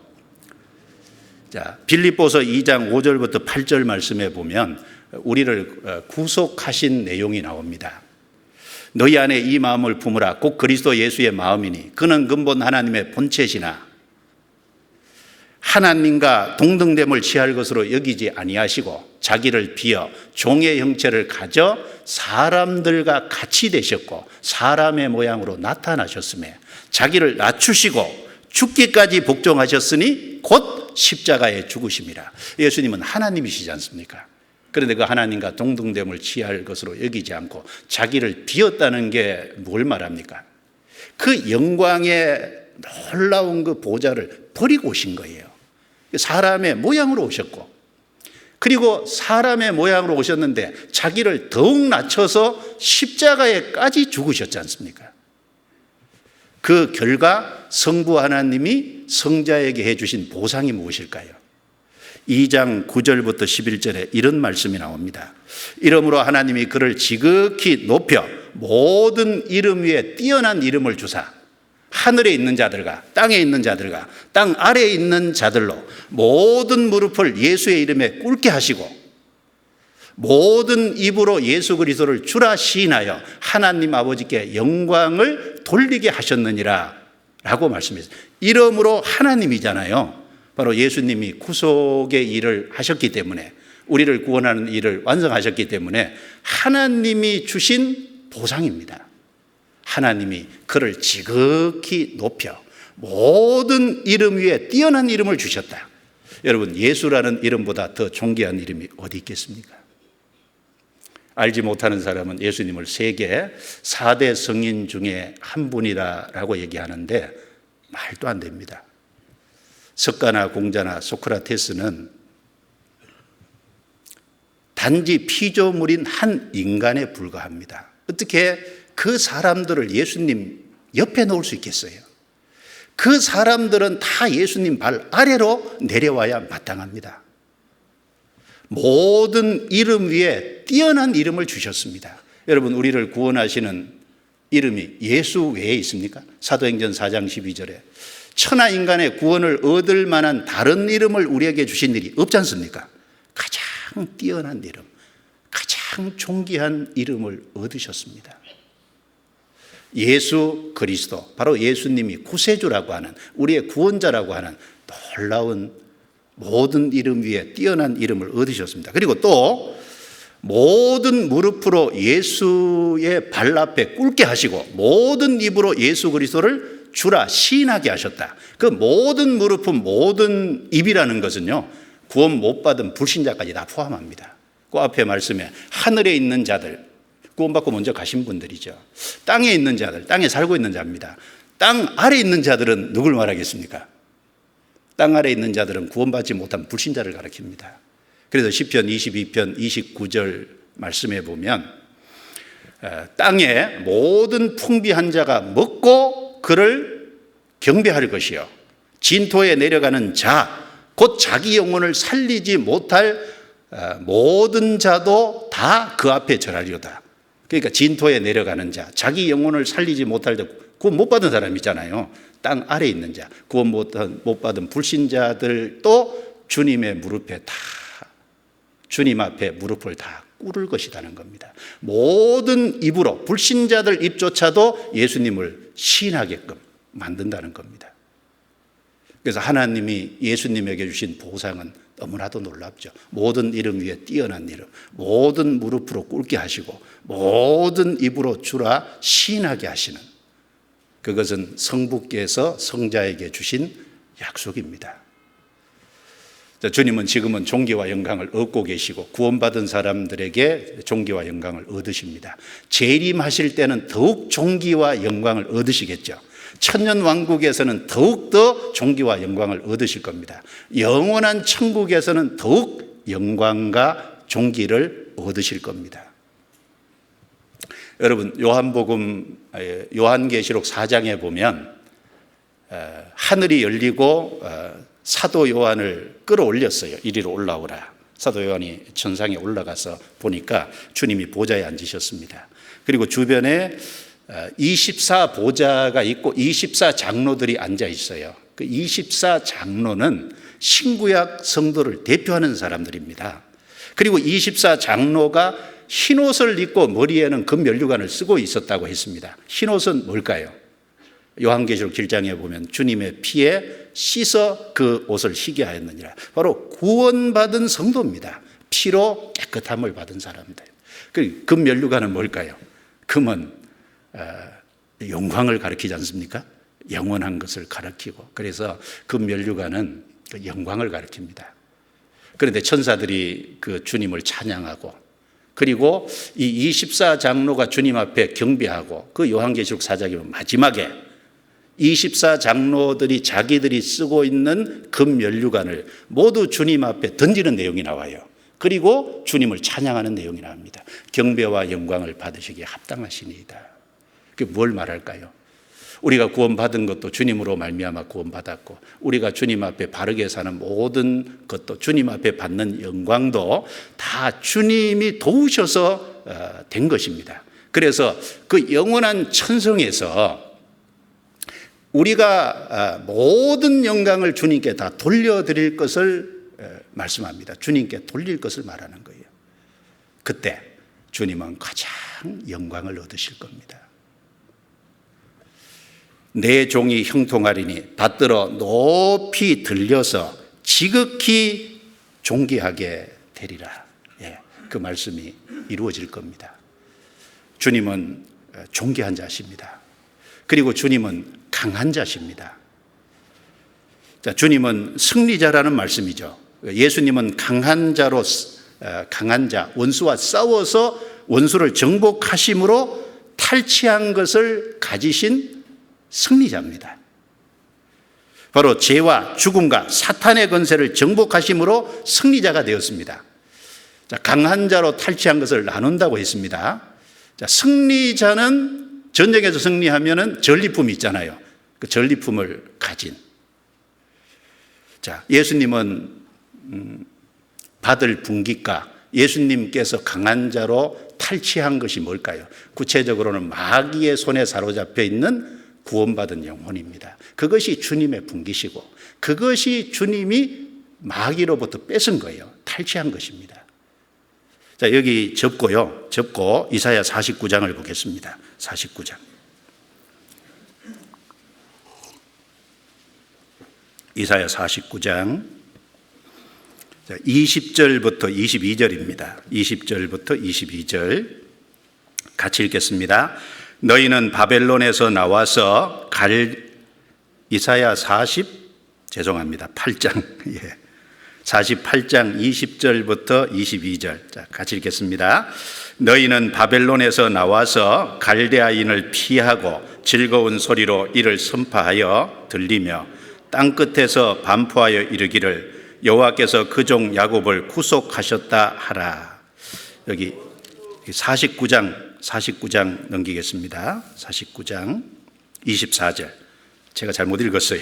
자, 빌립보서 2장 5절부터 8절 말씀에 보면 우리를 구속하신 내용이 나옵니다. 너희 안에 이 마음을 품으라. 곧 그리스도 예수의 마음이니 그는 근본 하나님의 본체시나 하나님과 동등됨을 취할 것으로 여기지 아니하시고 자기를 비어 종의 형체를 가져 사람들과 같이 되셨고 사람의 모양으로 나타나셨으며 자기를 낮추시고 죽기까지 복종하셨으니 곧 십자가에 죽으심이라. 예수님은 하나님이시지 않습니까? 그런데 그 하나님과 동등됨을 취할 것으로 여기지 않고 자기를 비웠다는 게 뭘 말합니까? 그 영광의 놀라운 그 보좌를 버리고 오신 거예요. 사람의 모양으로 오셨고 그리고 사람의 모양으로 오셨는데 자기를 더욱 낮춰서 십자가에까지 죽으셨지 않습니까? 그 결과 성부 하나님이 성자에게 해주신 보상이 무엇일까요? 2장 9절부터 11절에 이런 말씀이 나옵니다. 이러므로 하나님이 그를 지극히 높여 모든 이름 위에 뛰어난 이름을 주사 하늘에 있는 자들과 땅에 있는 자들과 땅 아래에 있는 자들로 모든 무릎을 예수의 이름에 꿇게 하시고 모든 입으로 예수 그리스도를 주라 시인하여 하나님 아버지께 영광을 돌리게 하셨느니라 라고 말씀했어요. 이름으로 하나님이잖아요. 바로 예수님이 구속의 일을 하셨기 때문에, 우리를 구원하는 일을 완성하셨기 때문에 하나님이 주신 보상입니다. 하나님이 그를 지극히 높여 모든 이름 위에 뛰어난 이름을 주셨다. 여러분, 예수라는 이름보다 더 존귀한 이름이 어디 있겠습니까? 알지 못하는 사람은 예수님을 세계 4대 성인 중에 한 분이라고 얘기하는데 말도 안 됩니다. 석가나 공자나 소크라테스는 단지 피조물인 한 인간에 불과합니다. 어떻게 그 사람들을 예수님 옆에 놓을 수 있겠어요? 그 사람들은 다 예수님 발 아래로 내려와야 마땅합니다. 모든 이름 위에 뛰어난 이름을 주셨습니다. 여러분, 우리를 구원하시는 이름이 예수 외에 있습니까? 사도행전 4장 12절에 천하 인간의 구원을 얻을 만한 다른 이름을 우리에게 주신 일이 없지 않습니까? 가장 뛰어난 이름, 가장 존귀한 이름을 얻으셨습니다. 예수 그리스도, 바로 예수님이 구세주라고 하는, 우리의 구원자라고 하는 놀라운 모든 이름 위에 뛰어난 이름을 얻으셨습니다. 그리고 또 모든 무릎으로 예수의 발 앞에 꿇게 하시고 모든 입으로 예수 그리스도를 주라 시인하게 하셨다. 그 모든 무릎은 모든 입이라는 것은요, 구원 못 받은 불신자까지 다 포함합니다. 그 앞에 말씀에 하늘에 있는 자들, 구원받고 먼저 가신 분들이죠. 땅에 있는 자들, 땅에 살고 있는 자입니다. 땅 아래에 있는 자들은 누굴 말하겠습니까? 땅 아래에 있는 자들은 구원받지 못한 불신자를 가리킵니다. 그래서 시편 22편 29절 말씀에 보면 땅에 모든 풍비한 자가 먹고 그를 경배할 것이요 진토에 내려가는 자, 곧 자기 영혼을 살리지 못할 모든 자도 다 그 앞에 절하리로다. 그러니까 진토에 내려가는 자, 자기 영혼을 살리지 못할 때 구원 못 받은 사람이잖아요. 땅 아래에 있는 자, 구원 못 받은 불신자들도 주님의 무릎에 다, 주님 앞에 무릎을 다 꿇을 것이라는 겁니다. 모든 입으로, 불신자들 입조차도 예수님을 시인하게끔 만든다는 겁니다. 그래서 하나님이 예수님에게 주신 보상은 너무나도 놀랍죠. 모든 이름 위에 뛰어난 이름, 모든 무릎으로 꿇게 하시고 모든 입으로 주라 시인하게 하시는, 그것은 성부께서 성자에게 주신 약속입니다. 주님은 지금은 존귀와 영광을 얻고 계시고 구원받은 사람들에게 존귀와 영광을 얻으십니다. 재림하실 때는 더욱 존귀와 영광을 얻으시겠죠. 천년왕국에서는 더욱더 존귀와 영광을 얻으실 겁니다. 영원한 천국에서는 더욱 영광과 존귀를 얻으실 겁니다. 여러분, 요한계시록 4장에 보면 하늘이 열리고 사도 요한을 끌어올렸어요. 이리로 올라오라. 사도 요한이 천상에 올라가서 보니까 주님이 보좌에 앉으셨습니다. 그리고 주변에 24보좌가 있고 24장로들이 앉아 있어요. 그 24장로는 신구약 성도를 대표하는 사람들입니다. 그리고 24장로가 흰옷을 입고 머리에는 금면류관을 쓰고 있었다고 했습니다. 흰옷은 뭘까요? 요한계시록 7장에 보면 주님의 피에 씻어 그 옷을 희게 하였느니라. 바로 구원받은 성도입니다. 피로 깨끗함을 받은 사람들. 그 금면류관은 뭘까요? 금은 영광을 가리키지 않습니까? 영원한 것을 가리키고, 그래서 금면류관은 영광을 가리킵니다. 그런데 천사들이 그 주님을 찬양하고, 그리고 이 24장로가 주님 앞에 경배하고, 그 요한계시록 4장의 마지막에 24장로들이 자기들이 쓰고 있는 금면류관을 모두 주님 앞에 던지는 내용이 나와요. 그리고 주님을 찬양하는 내용이 나옵니다. 경배와 영광을 받으시기에 합당하시니이다. 그게 뭘 말할까요? 우리가 구원받은 것도 주님으로 말미암아 구원받았고, 우리가 주님 앞에 바르게 사는 모든 것도, 주님 앞에 받는 영광도 다 주님이 도우셔서 된 것입니다. 그래서 그 영원한 천성에서 우리가 모든 영광을 주님께 다 돌려드릴 것을 말씀합니다. 주님께 돌릴 것을 말하는 거예요. 그때 주님은 가장 영광을 얻으실 겁니다. 내 종이 형통하리니 받들어 높이 들려서 지극히 존귀하게 되리라. 그 말씀이 이루어질 겁니다. 주님은 존귀한 자십니다. 그리고 주님은 강한 자십니다. 자, 주님은 승리자라는 말씀이죠. 예수님은 강한 자로, 강한 자, 원수와 싸워서 원수를 정복하심으로 탈취한 것을 가지신 승리자입니다. 바로 죄와 죽음과 사탄의 권세를 정복하심으로 승리자가 되었습니다. 자, 강한 자로 탈취한 것을 나눈다고 했습니다. 자, 승리자는 전쟁에서 승리하면은 전리품이 있잖아요. 그 전리품을 가진. 자, 예수님은 받을 분깃과 예수님께서 강한 자로 탈취한 것이 뭘까요? 구체적으로는 마귀의 손에 사로잡혀 있는 구원받은 영혼입니다. 그것이 주님의 분깃이고 그것이 주님이 마귀로부터 뺏은 거예요. 탈취한 것입니다. 자, 여기 접고요. 접고 이사야 49장을 보겠습니다. 49장. 이사야 49장 20절부터 22절입니다. 20절부터 22절 같이 읽겠습니다. 너희는 바벨론에서 나와서 이사야 8장 48장 20절부터 22절. 자, 같이 읽겠습니다. 너희는 바벨론에서 나와서 갈대아인을 피하고 즐거운 소리로 이를 선포하여 들리며 땅끝에서 반포하여 이르기를 여호와께서 그 종 야곱을 구속하셨다 하라. 여기 49장 넘기겠습니다. 49장 24절. 제가 잘못 읽었어요.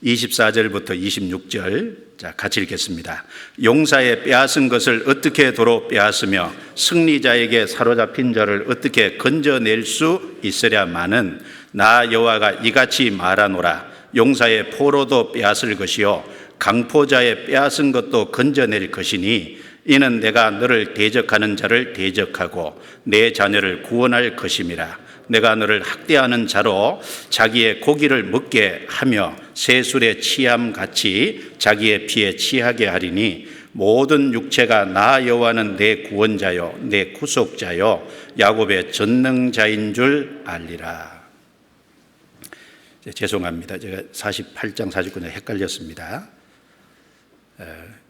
24절부터 26절. 자, 같이 읽겠습니다. 용사의 빼앗은 것을 어떻게 도로 빼앗으며 승리자에게 사로잡힌 자를 어떻게 건져낼 수 있으랴마는 나 여호와가 이같이 말하노라. 용사의 포로도 빼앗을 것이요 강포자의 빼앗은 것도 건져낼 것이니 이는 내가 너를 대적하는 자를 대적하고 내 자녀를 구원할 것임이라. 내가 너를 학대하는 자로 자기의 고기를 먹게 하며 새술의 취함같이 자기의 피에 취하게 하리니 모든 육체가 나 여호와는 내 구원자요 내 구속자요 야곱의 전능자인 줄 알리라. 죄송합니다. 제가 48장 49장 헷갈렸습니다.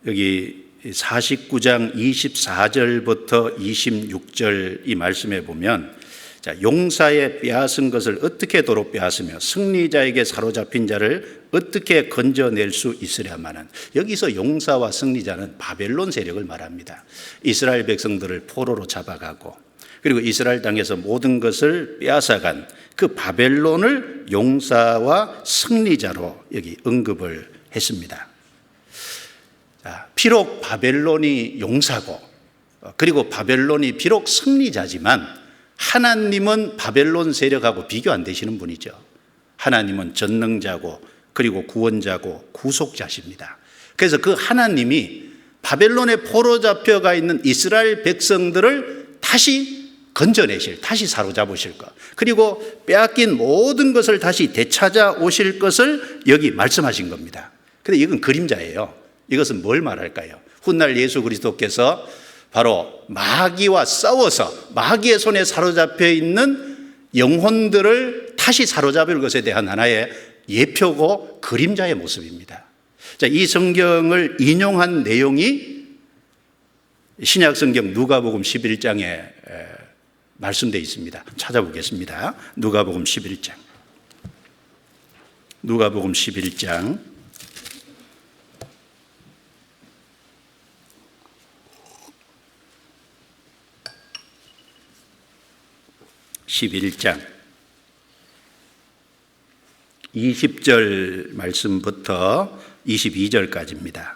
여기 49장 24절부터 26절 이 말씀에 보면 자, 용사의 빼앗은 것을 어떻게 도로 빼앗으며 승리자에게 사로잡힌 자를 어떻게 건져낼 수 있으랴마는, 여기서 용사와 승리자는 바벨론 세력을 말합니다. 이스라엘 백성들을 포로로 잡아가고 그리고 이스라엘 땅에서 모든 것을 빼앗아간 그 바벨론을 용사와 승리자로 여기 언급을 했습니다. 자, 비록 바벨론이 용사고 그리고 바벨론이 비록 승리자지만 하나님은 바벨론 세력하고 비교 안 되시는 분이죠. 하나님은 전능자고 그리고 구원자고 구속자십니다. 그래서 그 하나님이 바벨론에 포로 잡혀가 있는 이스라엘 백성들을 다시 건져내실, 다시 사로잡으실 것, 그리고 빼앗긴 모든 것을 다시 되찾아 오실 것을 여기 말씀하신 겁니다. 그런데 이건 그림자예요. 이것은 뭘 말할까요? 훗날 예수 그리스도께서 바로 마귀와 싸워서 마귀의 손에 사로잡혀 있는 영혼들을 다시 사로잡을 것에 대한 하나의 예표고 그림자의 모습입니다. 자, 이 성경을 인용한 내용이 신약 성경 누가복음 11장에 말씀되어 있습니다. 찾아보겠습니다. 누가복음 11장. 누가복음 11장 11장 20절 말씀부터 22절까지입니다.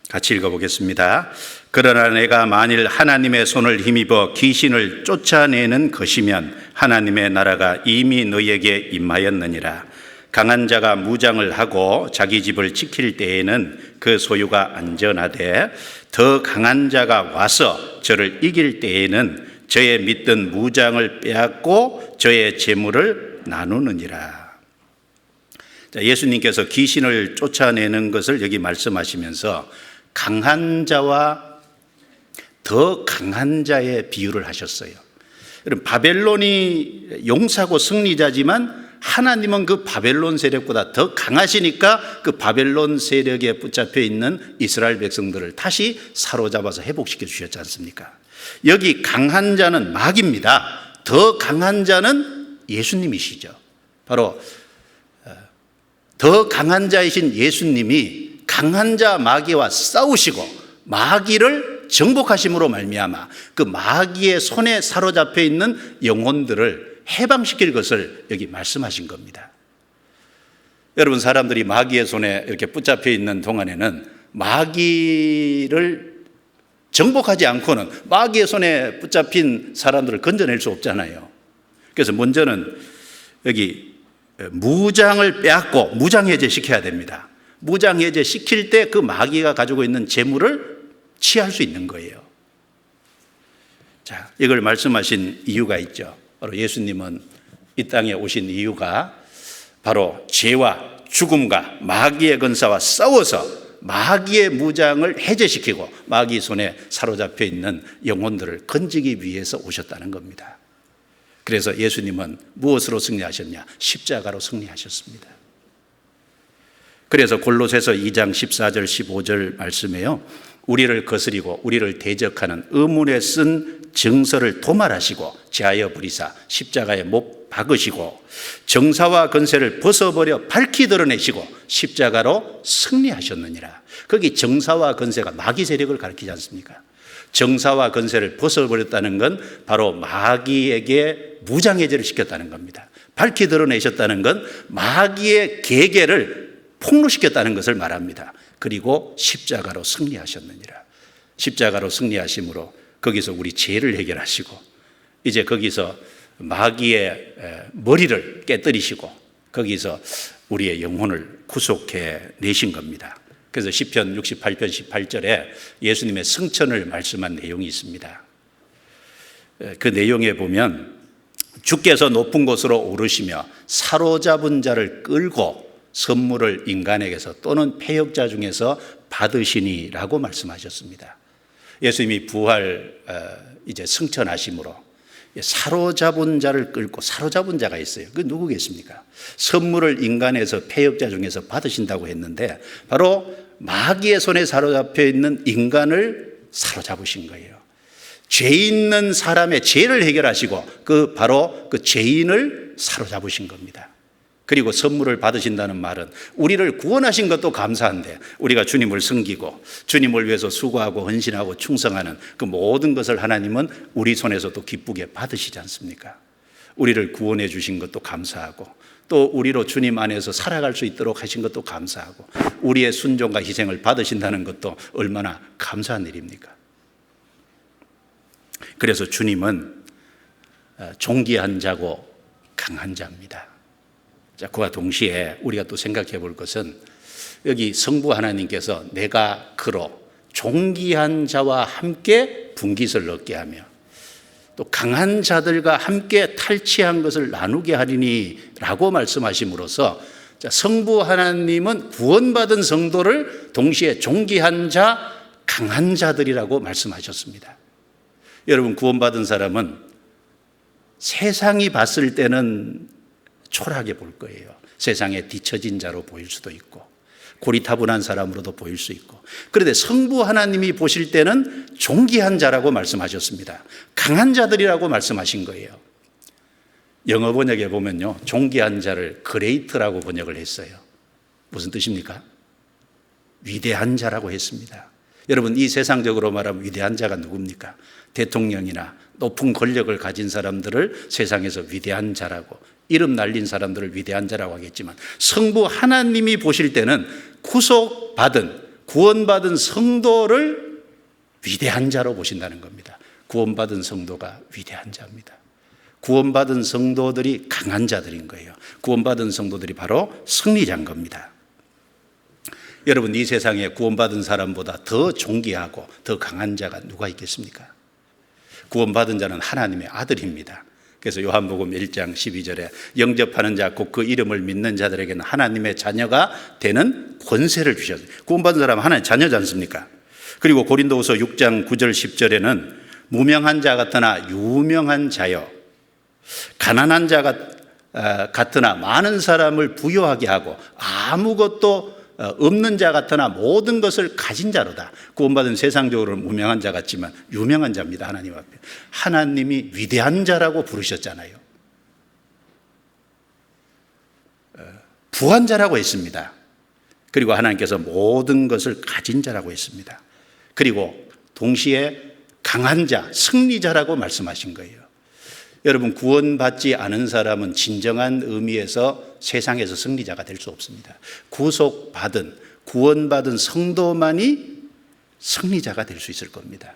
같이 읽어보겠습니다. 그러나 내가 만일 하나님의 손을 힘입어 귀신을 쫓아내는 것이면 하나님의 나라가 이미 너희에게 임하였느니라. 강한 자가 무장을 하고 자기 집을 지킬 때에는 그 소유가 안전하되 더 강한 자가 와서 저를 이길 때에는 저의 믿던 무장을 빼앗고 저의 재물을 나누느니라. 예수님께서 귀신을 쫓아내는 것을 여기 말씀하시면서 강한 자와 더 강한 자의 비유를 하셨어요. 여러분, 바벨론이 용사고 승리자지만 하나님은 그 바벨론 세력보다 더 강하시니까 그 바벨론 세력에 붙잡혀 있는 이스라엘 백성들을 다시 사로잡아서 회복시켜 주셨지 않습니까? 여기 강한 자는 마귀입니다. 더 강한 자는 예수님이시죠. 바로 더 강한 자이신 예수님이 강한 자 마귀와 싸우시고 마귀를 정복하심으로 말미암아 그 마귀의 손에 사로잡혀 있는 영혼들을 해방시킬 것을 여기 말씀하신 겁니다. 여러분, 사람들이 마귀의 손에 이렇게 붙잡혀 있는 동안에는 마귀를 정복하지 않고는 마귀의 손에 붙잡힌 사람들을 건져낼 수 없잖아요. 그래서 먼저는 여기 무장을 빼앗고 무장해제 시켜야 됩니다. 무장해제 시킬 때 그 마귀가 가지고 있는 재물을 취할 수 있는 거예요. 자, 이걸 말씀하신 이유가 있죠. 바로 예수님은 이 땅에 오신 이유가 바로 죄와 죽음과 마귀의 권세와 싸워서 마귀의 무장을 해제시키고 마귀 손에 사로잡혀 있는 영혼들을 건지기 위해서 오셨다는 겁니다. 그래서 예수님은 무엇으로 승리하셨냐? 십자가로 승리하셨습니다. 그래서 골로새서 2장 14절 15절 말씀에요, 우리를 거스리고 우리를 대적하는 의문에 쓴 정서를 도말하시고 제하여 부리사 십자가에 못 박으시고 정사와 권세를 벗어버려 밝히 드러내시고 십자가로 승리하셨느니라. 거기 정사와 권세가 마귀 세력을 가리키지 않습니까? 정사와 권세를 벗어버렸다는 건 바로 마귀에게 무장해제를 시켰다는 겁니다. 밝히 드러내셨다는 건 마귀의 계계를 폭로시켰다는 것을 말합니다. 그리고 십자가로 승리하셨느니라. 십자가로 승리하심으로 거기서 우리 죄를 해결하시고 이제 거기서 마귀의 머리를 깨뜨리시고 거기서 우리의 영혼을 구속해 내신 겁니다. 그래서 시편 68편 18절에 예수님의 승천을 말씀한 내용이 있습니다. 그 내용에 보면 주께서 높은 곳으로 오르시며 사로잡은 자를 끌고 선물을 인간에게서 또는 패역자 중에서 받으시니라고 말씀하셨습니다. 예수님이 부활 이제 승천하심으로 사로잡은 자를 끌고, 사로잡은 자가 있어요. 그 누구겠습니까? 선물을 인간에서 패역자 중에서 받으신다고 했는데 바로 마귀의 손에 사로잡혀 있는 인간을 사로잡으신 거예요. 죄 있는 사람의 죄를 해결하시고 그 바로 그 죄인을 사로잡으신 겁니다. 그리고 선물을 받으신다는 말은 우리를 구원하신 것도 감사한데 우리가 주님을 섬기고 주님을 위해서 수고하고 헌신하고 충성하는 그 모든 것을 하나님은 우리 손에서도 기쁘게 받으시지 않습니까? 우리를 구원해 주신 것도 감사하고 또 우리로 주님 안에서 살아갈 수 있도록 하신 것도 감사하고 우리의 순종과 희생을 받으신다는 것도 얼마나 감사한 일입니까? 그래서 주님은 존귀한 자고 강한 자입니다. 자, 그와 동시에 우리가 또 생각해 볼 것은 여기 성부 하나님께서 내가 그로 존귀한 자와 함께 분깃을 얻게 하며 또 강한 자들과 함께 탈취한 것을 나누게 하리니 라고 말씀하심으로써 성부 하나님은 구원받은 성도를 동시에 존귀한 자, 강한 자들이라고 말씀하셨습니다. 여러분, 구원받은 사람은 세상이 봤을 때는 초라하게 볼 거예요. 세상에 뒤처진 자로 보일 수도 있고 고리타분한 사람으로도 보일 수 있고, 그런데 성부 하나님이 보실 때는 존귀한 자라고 말씀하셨습니다. 강한 자들이라고 말씀하신 거예요. 영어 번역에 보면요, 존귀한 자를 그레이트라고 번역을 했어요. 무슨 뜻입니까? 위대한 자라고 했습니다. 여러분, 이 세상적으로 말하면 위대한 자가 누굽니까? 대통령이나 높은 권력을 가진 사람들을 세상에서 위대한 자라고, 이름 날린 사람들을 위대한 자라고 하겠지만 성부 하나님이 보실 때는 구속받은, 구원받은 성도를 위대한 자로 보신다는 겁니다. 구원받은 성도가 위대한 자입니다. 구원받은 성도들이 강한 자들인 거예요. 구원받은 성도들이 바로 승리자인 겁니다. 여러분, 이 세상에 구원받은 사람보다 더 존귀하고 더 강한 자가 누가 있겠습니까? 구원받은 자는 하나님의 아들입니다. 그래서 요한복음 1장 12절에 영접하는 자 곧 그 이름을 믿는 자들에게는 하나님의 자녀가 되는 권세를 주셨어요. 구원받은 사람은 하나님의 자녀지 않습니까? 그리고 고린도후서 6장 9절 10절에는 무명한 자 같으나 유명한 자여, 가난한 자 같으나 많은 사람을 부유하게 하고 아무것도 없는 자 같으나 모든 것을 가진 자로다. 구원받은 세상적으로는 무명한 자 같지만 유명한 자입니다. 하나님 앞에. 하나님이 위대한 자라고 부르셨잖아요. 부한 자라고 했습니다. 그리고 하나님께서 모든 것을 가진 자라고 했습니다. 그리고 동시에 강한 자, 승리자라고 말씀하신 거예요. 여러분, 구원받지 않은 사람은 진정한 의미에서 세상에서 승리자가 될 수 없습니다. 구속받은, 구원받은 성도만이 승리자가 될 수 있을 겁니다.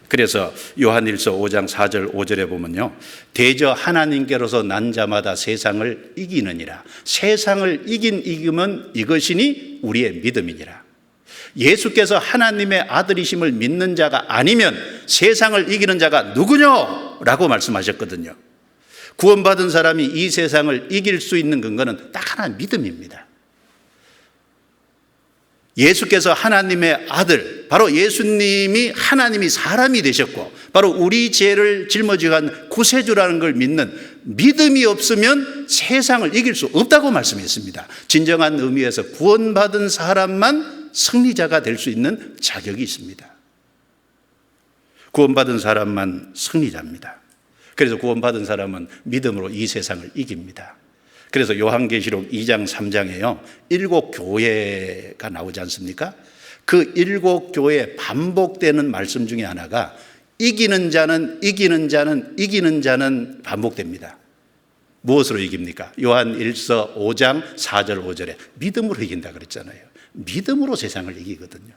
그래서 요한일서 5장 4절 5절에 보면요, 대저 하나님께로서 난 자마다 세상을 이기느니라. 세상을 이김은 이것이니 우리의 믿음이니라. 예수께서 하나님의 아들이심을 믿는 자가 아니면 세상을 이기는 자가 누구냐? 라고 말씀하셨거든요. 구원받은 사람이 이 세상을 이길 수 있는 근거는 딱 하나, 믿음입니다. 예수께서 하나님의 아들, 바로 예수님이 하나님이 사람이 되셨고 바로 우리 죄를 짊어지고 간 구세주라는 걸 믿는 믿음이 없으면 세상을 이길 수 없다고 말씀했습니다. 진정한 의미에서 구원받은 사람만 승리자가 될 수 있는 자격이 있습니다. 구원받은 사람만 승리자입니다. 그래서 구원받은 사람은 믿음으로 이 세상을 이깁니다. 그래서 요한계시록 2장 3장에요 7 교회가 나오지 않습니까? 그 7 교회에 반복되는 말씀 중에 하나가 이기는 자는 반복됩니다. 무엇으로 이깁니까? 요한 1서 5장 4절 5절에 믿음으로 이긴다 그랬잖아요. 믿음으로 세상을 이기거든요.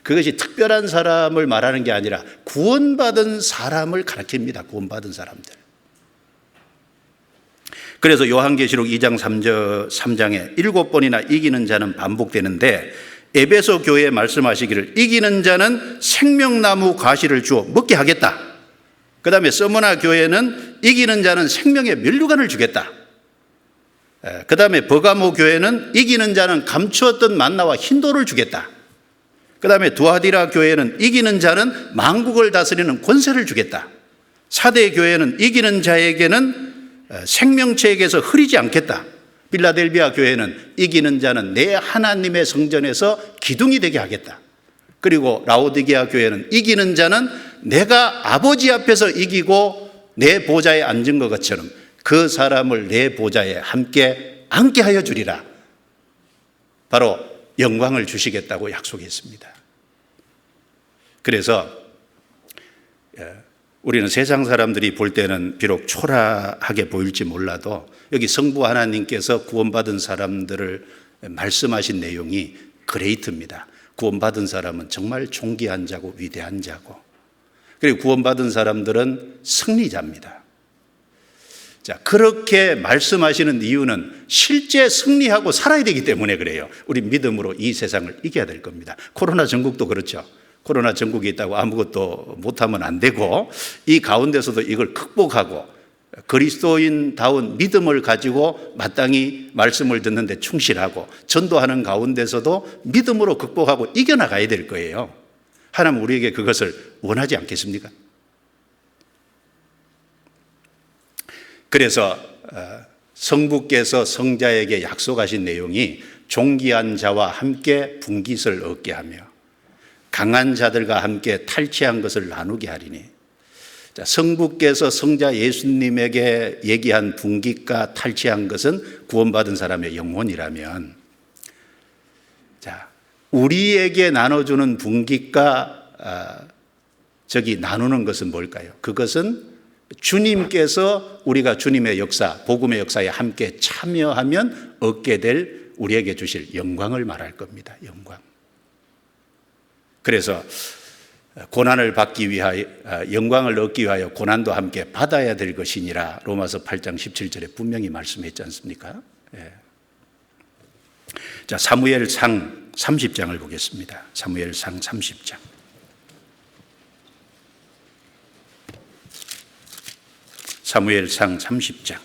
그것이 특별한 사람을 말하는 게 아니라 구원받은 사람을 가리킵니다. 구원받은 사람들. 그래서 요한계시록 2장 3장에 7번이나 이기는 자는 반복되는데 에베소 교회에 말씀하시기를 이기는 자는 생명나무 과실을 주어 먹게 하겠다. 그 다음에 서머나 교회는 이기는 자는 생명의 면류관을 주겠다. 그 다음에 버가모 교회는 이기는 자는 감추었던 만나와 흰돌을 주겠다. 그 다음에 두아디라 교회는 이기는 자는 만국을 다스리는 권세를 주겠다. 사대 교회는 이기는 자에게는 생명체에게서 흐리지 않겠다. 빌라델비아 교회는 이기는 자는 내 하나님의 성전에서 기둥이 되게 하겠다. 그리고 라오디게아 교회는 이기는 자는 내가 아버지 앞에서 이기고 내 보좌에 앉은 것처럼 그 사람을 내 보좌에 함께 앉게 하여 주리라. 바로 영광을 주시겠다고 약속했습니다. 그래서 우리는 세상 사람들이 볼 때는 비록 초라하게 보일지 몰라도 여기 성부 하나님께서 구원받은 사람들을 말씀하신 내용이 그레이트입니다. 구원받은 사람은 정말 존귀한 자고 위대한 자고, 그리고 구원받은 사람들은 승리자입니다. 자, 그렇게 말씀하시는 이유는 실제 승리하고 살아야 되기 때문에 그래요. 우리 믿음으로 이 세상을 이겨야 될 겁니다. 코로나 전국도 그렇죠. 코로나 전국이 있다고 아무것도 못하면 안 되고 이 가운데서도 이걸 극복하고 그리스도인다운 믿음을 가지고 마땅히 말씀을 듣는데 충실하고 전도하는 가운데서도 믿음으로 극복하고 이겨나가야 될 거예요. 하나님 우리에게 그것을 원하지 않겠습니까? 그래서 성부께서 성자에게 약속하신 내용이 존귀한 자와 함께 분깃을 얻게 하며 강한 자들과 함께 탈취한 것을 나누게 하리니, 자, 성부께서 성자 예수님에게 얘기한 분깃과 탈취한 것은 구원받은 사람의 영혼이라면, 자, 우리에게 나눠주는 분깃과 나누는 것은 뭘까요? 그것은 주님께서 우리가 주님의 역사, 복음의 역사에 함께 참여하면 얻게 될 우리에게 주실 영광을 말할 겁니다. 영광. 그래서 고난을 받기 위하여 영광을 얻기 위하여 고난도 함께 받아야 될 것이니라 로마서 8장 17절에 분명히 말씀했지 않습니까? 예. 자, 사무엘상 30장을 보겠습니다. 사무엘상 30장. 사무엘상 30장.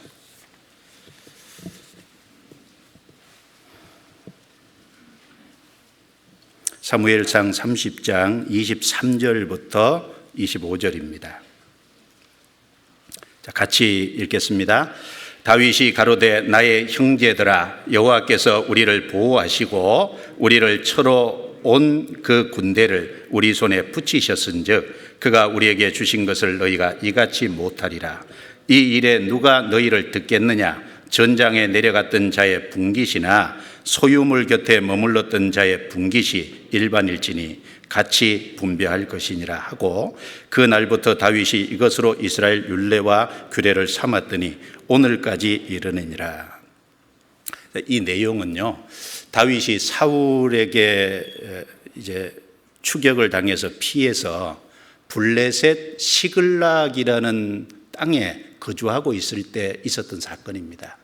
사무엘상 30장 23절부터 25절입니다. 자, 같이 읽겠습니다. 다윗이 가로되 나의 형제들아 여호와께서 우리를 보호하시고 우리를 쳐로 온 그 군대를 우리 손에 붙이셨은즉 그가 우리에게 주신 것을 너희가 이같이 못하리라. 이 일에 누가 너희를 듣겠느냐? 전장에 내려갔던 자의 분깃이나 소유물 곁에 머물렀던 자의 분깃이 일반일지니 같이 분배할 것이니라 하고 그 날부터 다윗이 이것으로 이스라엘 율례와 규례를 삼았더니 오늘까지 이르느니라. 이 내용은요, 다윗이 사울에게 이제 추격을 당해서 피해서 블레셋 시글락이라는 땅에 거주하고 있을 때 있었던 사건입니다.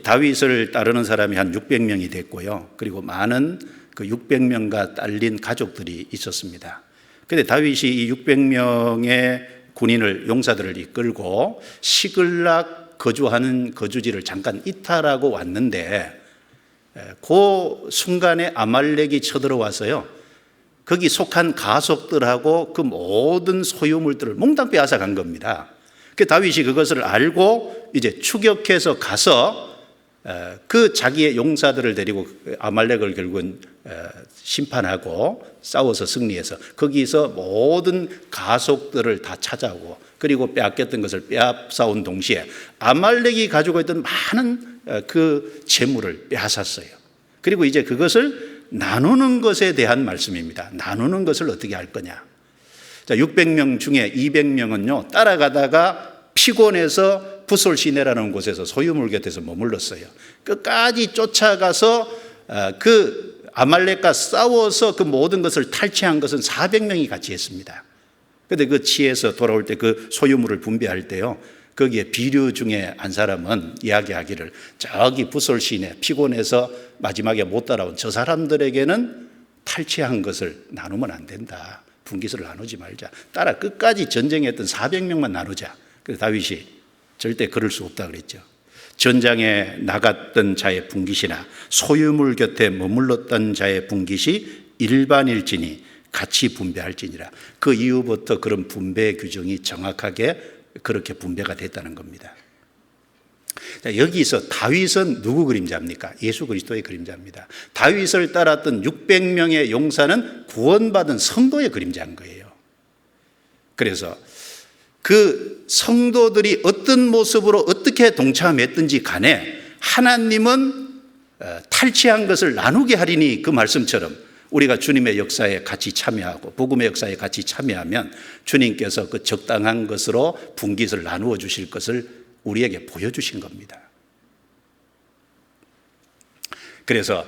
다윗을 따르는 사람이 한 600명이 됐고요. 그리고 많은 그 600명과 딸린 가족들이 있었습니다. 그런데 다윗이 이 600명의 군인을, 용사들을 이끌고 시글락 거주하는 거주지를 잠깐 이탈하고 왔는데 그 순간에 아말렉이 쳐들어와서요, 거기 속한 가족들하고 그 모든 소유물들을 몽땅 빼앗아 간 겁니다. 그 다윗이 그것을 알고 이제 추격해서 가서 그 자기의 용사들을 데리고 아말렉을 결국은 심판하고 싸워서 승리해서 거기서 모든 가속들을 다 찾아오고 그리고 빼앗겼던 것을 빼앗아온 동시에 아말렉이 가지고 있던 많은 그 재물을 빼앗았어요. 그리고 이제 그것을 나누는 것에 대한 말씀입니다. 나누는 것을 어떻게 할 거냐. 자, 600명 중에 200명은요 따라가다가 피곤해서 붓솔 시내라는 곳에서 소유물 곁에서 머물렀어요. 끝까지 쫓아가서 그 아말렉과 싸워서 그 모든 것을 탈취한 것은 400명이 같이 했습니다. 그런데 그 치에서 돌아올 때 그 소유물을 분배할 때요, 거기에 비류 중에 한 사람은 이야기하기를 저기 붓솔 시내 피곤해서 마지막에 못 따라온 저 사람들에게는 탈취한 것을 나누면 안 된다. 분깃을 나누지 말자. 따라 끝까지 전쟁했던 400명만 나누자. 그래서 다윗이 절대 그럴 수 없다 그랬죠. 전장에 나갔던 자의 분깃이나 소유물 곁에 머물렀던 자의 분깃이 일반일지니 같이 분배할지니라. 그 이후부터 그런 분배 규정이 정확하게 그렇게 분배가 됐다는 겁니다. 자, 여기서 다윗은 누구 그림자입니까? 예수 그리스도의 그림자입니다. 다윗을 따랐던 600명의 용사는 구원받은 성도의 그림자인 거예요. 그래서 그 성도들이 어떤 모습으로 어떻게 동참했든지 간에 하나님은 탈취한 것을 나누게 하리니 그 말씀처럼 우리가 주님의 역사에 같이 참여하고 복음의 역사에 같이 참여하면 주님께서 그 적당한 것으로 분깃을 나누어 주실 것을 우리에게 보여주신 겁니다. 그래서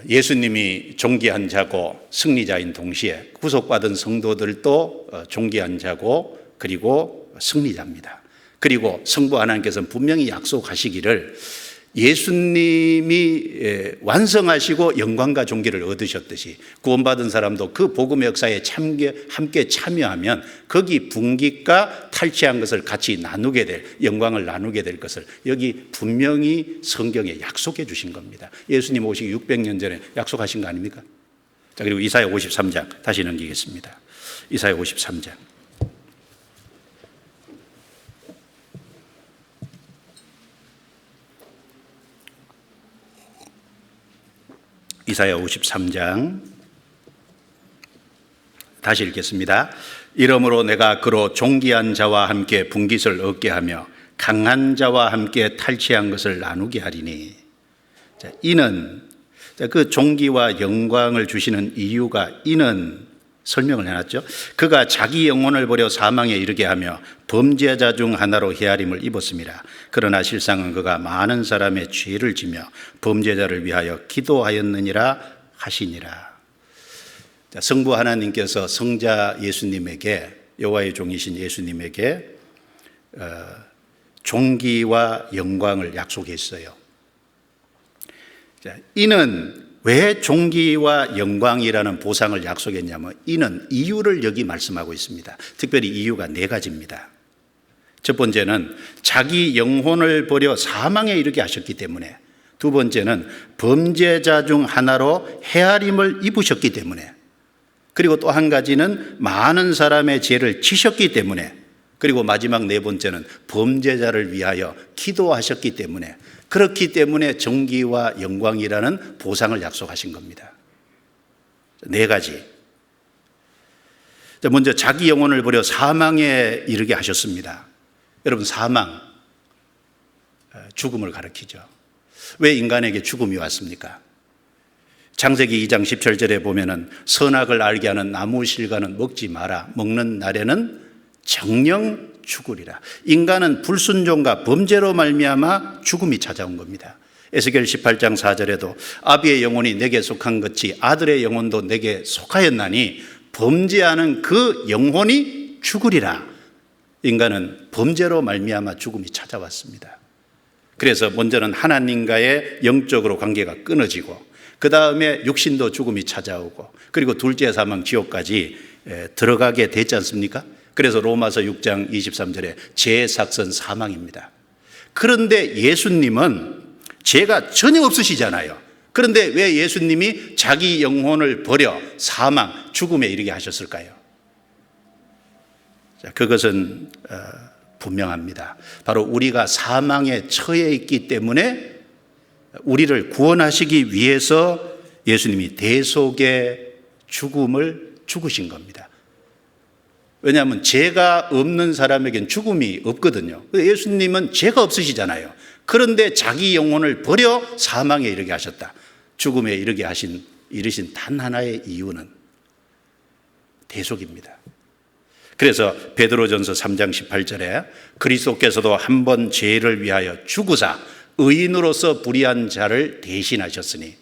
예수님이 존귀한 자고 승리자인 동시에 구속받은 성도들도 존귀한 자고 그리고 승리자입니다. 그리고 성부 하나님께서는 분명히 약속하시기를 예수님이 완성하시고 영광과 존귀를 얻으셨듯이 구원받은 사람도 그 복음의 역사에 함께 참여하면 거기 분깃과 탈취한 것을 같이 나누게 될, 영광을 나누게 될 것을 여기 분명히 성경에 약속해 주신 겁니다. 예수님 오시기 600년 전에 약속하신 거 아닙니까? 자, 그리고 이사야 53장 다시 넘기겠습니다. 이사야 53장. 이사야 53장 다시 읽겠습니다. 이러므로 내가 그로 존귀한 자와 함께 분깃을 얻게 하며 강한 자와 함께 탈취한 것을 나누게 하리니. 자, 이는 그 존귀와 영광을 주시는 이유가 이는 설명을 해놨죠. 그가 자기 영혼을 버려 사망에 이르게 하며 범죄자 중 하나로 헤아림을 입었습니다. 그러나 실상은 그가 많은 사람의 죄를 지며 범죄자를 위하여 기도하였느니라 하시니라. 성부 하나님께서 성자 예수님에게, 여호와의 종이신 예수님에게 존귀와 영광을 약속했어요. 이는 왜 존귀와 영광이라는 보상을 약속했냐면, 이는 이유를 여기 말씀하고 있습니다. 특별히 이유가 4가지입니다. 첫 번째는 자기 영혼을 버려 사망에 이르게 하셨기 때문에, 두 번째는 범죄자 중 하나로 헤아림을 입으셨기 때문에, 그리고 또 한 가지는 많은 사람의 죄를 지셨기 때문에, 그리고 마지막 4번째는 범죄자를 위하여 기도하셨기 때문에, 그렇기 때문에 존귀와 영광이라는 보상을 약속하신 겁니다. 4가지. 먼저 자기 영혼을 버려 사망에 이르게 하셨습니다. 여러분, 사망, 죽음을 가리키죠. 왜 인간에게 죽음이 왔습니까? 창세기 2장 17절에 보면은 선악을 알게 하는 나무 실과는 먹지 마라. 먹는 날에는 정령 죽으리라. 인간은 불순종과 범죄로 말미암아 죽음이 찾아온 겁니다. 에스겔 18장 4절에도 아비의 영혼이 내게 속한 것이 아들의 영혼도 내게 속하였나니 범죄하는 그 영혼이 죽으리라. 인간은 범죄로 말미암아 죽음이 찾아왔습니다. 그래서 먼저는 하나님과의 영적으로 관계가 끊어지고, 그 다음에 육신도 죽음이 찾아오고, 그리고 둘째 사망 지옥까지 들어가게 됐지 않습니까? 그래서 로마서 6장 23절에 죄삭선 사망입니다. 그런데 예수님은 죄가 전혀 없으시잖아요. 그런데 왜 예수님이 자기 영혼을 버려 사망, 죽음에 이르게 하셨을까요? 그것은 분명합니다. 바로 우리가 사망에 처해 있기 때문에 우리를 구원하시기 위해서 예수님이 대속의 죽음을 죽으신 겁니다. 왜냐하면 죄가 없는 사람에겐 죽음이 없거든요. 예수님은 죄가 없으시잖아요. 그런데 자기 영혼을 버려 사망에 이르게 하셨다. 죽음에 이르신 단 하나의 이유는 대속입니다. 그래서 베드로전서 3장 18절에 그리스도께서도 한 번 죄를 위하여 죽으사 의인으로서 불의한 자를 대신하셨으니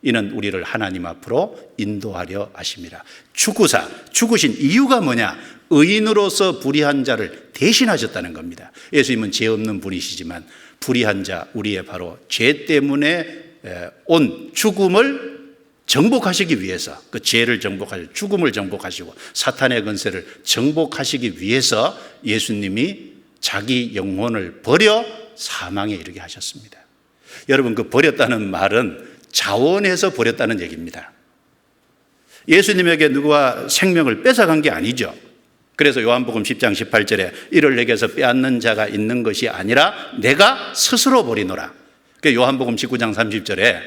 이는 우리를 하나님 앞으로 인도하려 하심이라. 죽으사, 죽으신 이유가 뭐냐? 의인으로서 불의한 자를 대신하셨다는 겁니다. 예수님은 죄 없는 분이시지만 불의한 자, 우리의 바로 죄 때문에 온 죽음을 정복하시기 위해서, 그 죄를 정복하시고 죽음을 정복하시고 사탄의 권세를 정복하시기 위해서 예수님이 자기 영혼을 버려 사망에 이르게 하셨습니다. 여러분, 그 버렸다는 말은 자원해서 버렸다는 얘기입니다. 예수님에게 누가 생명을 뺏어간 게 아니죠. 그래서 요한복음 10장 18절에 이를 내게서 빼앗는 자가 있는 것이 아니라 내가 스스로 버리노라. 요한복음 19장 30절에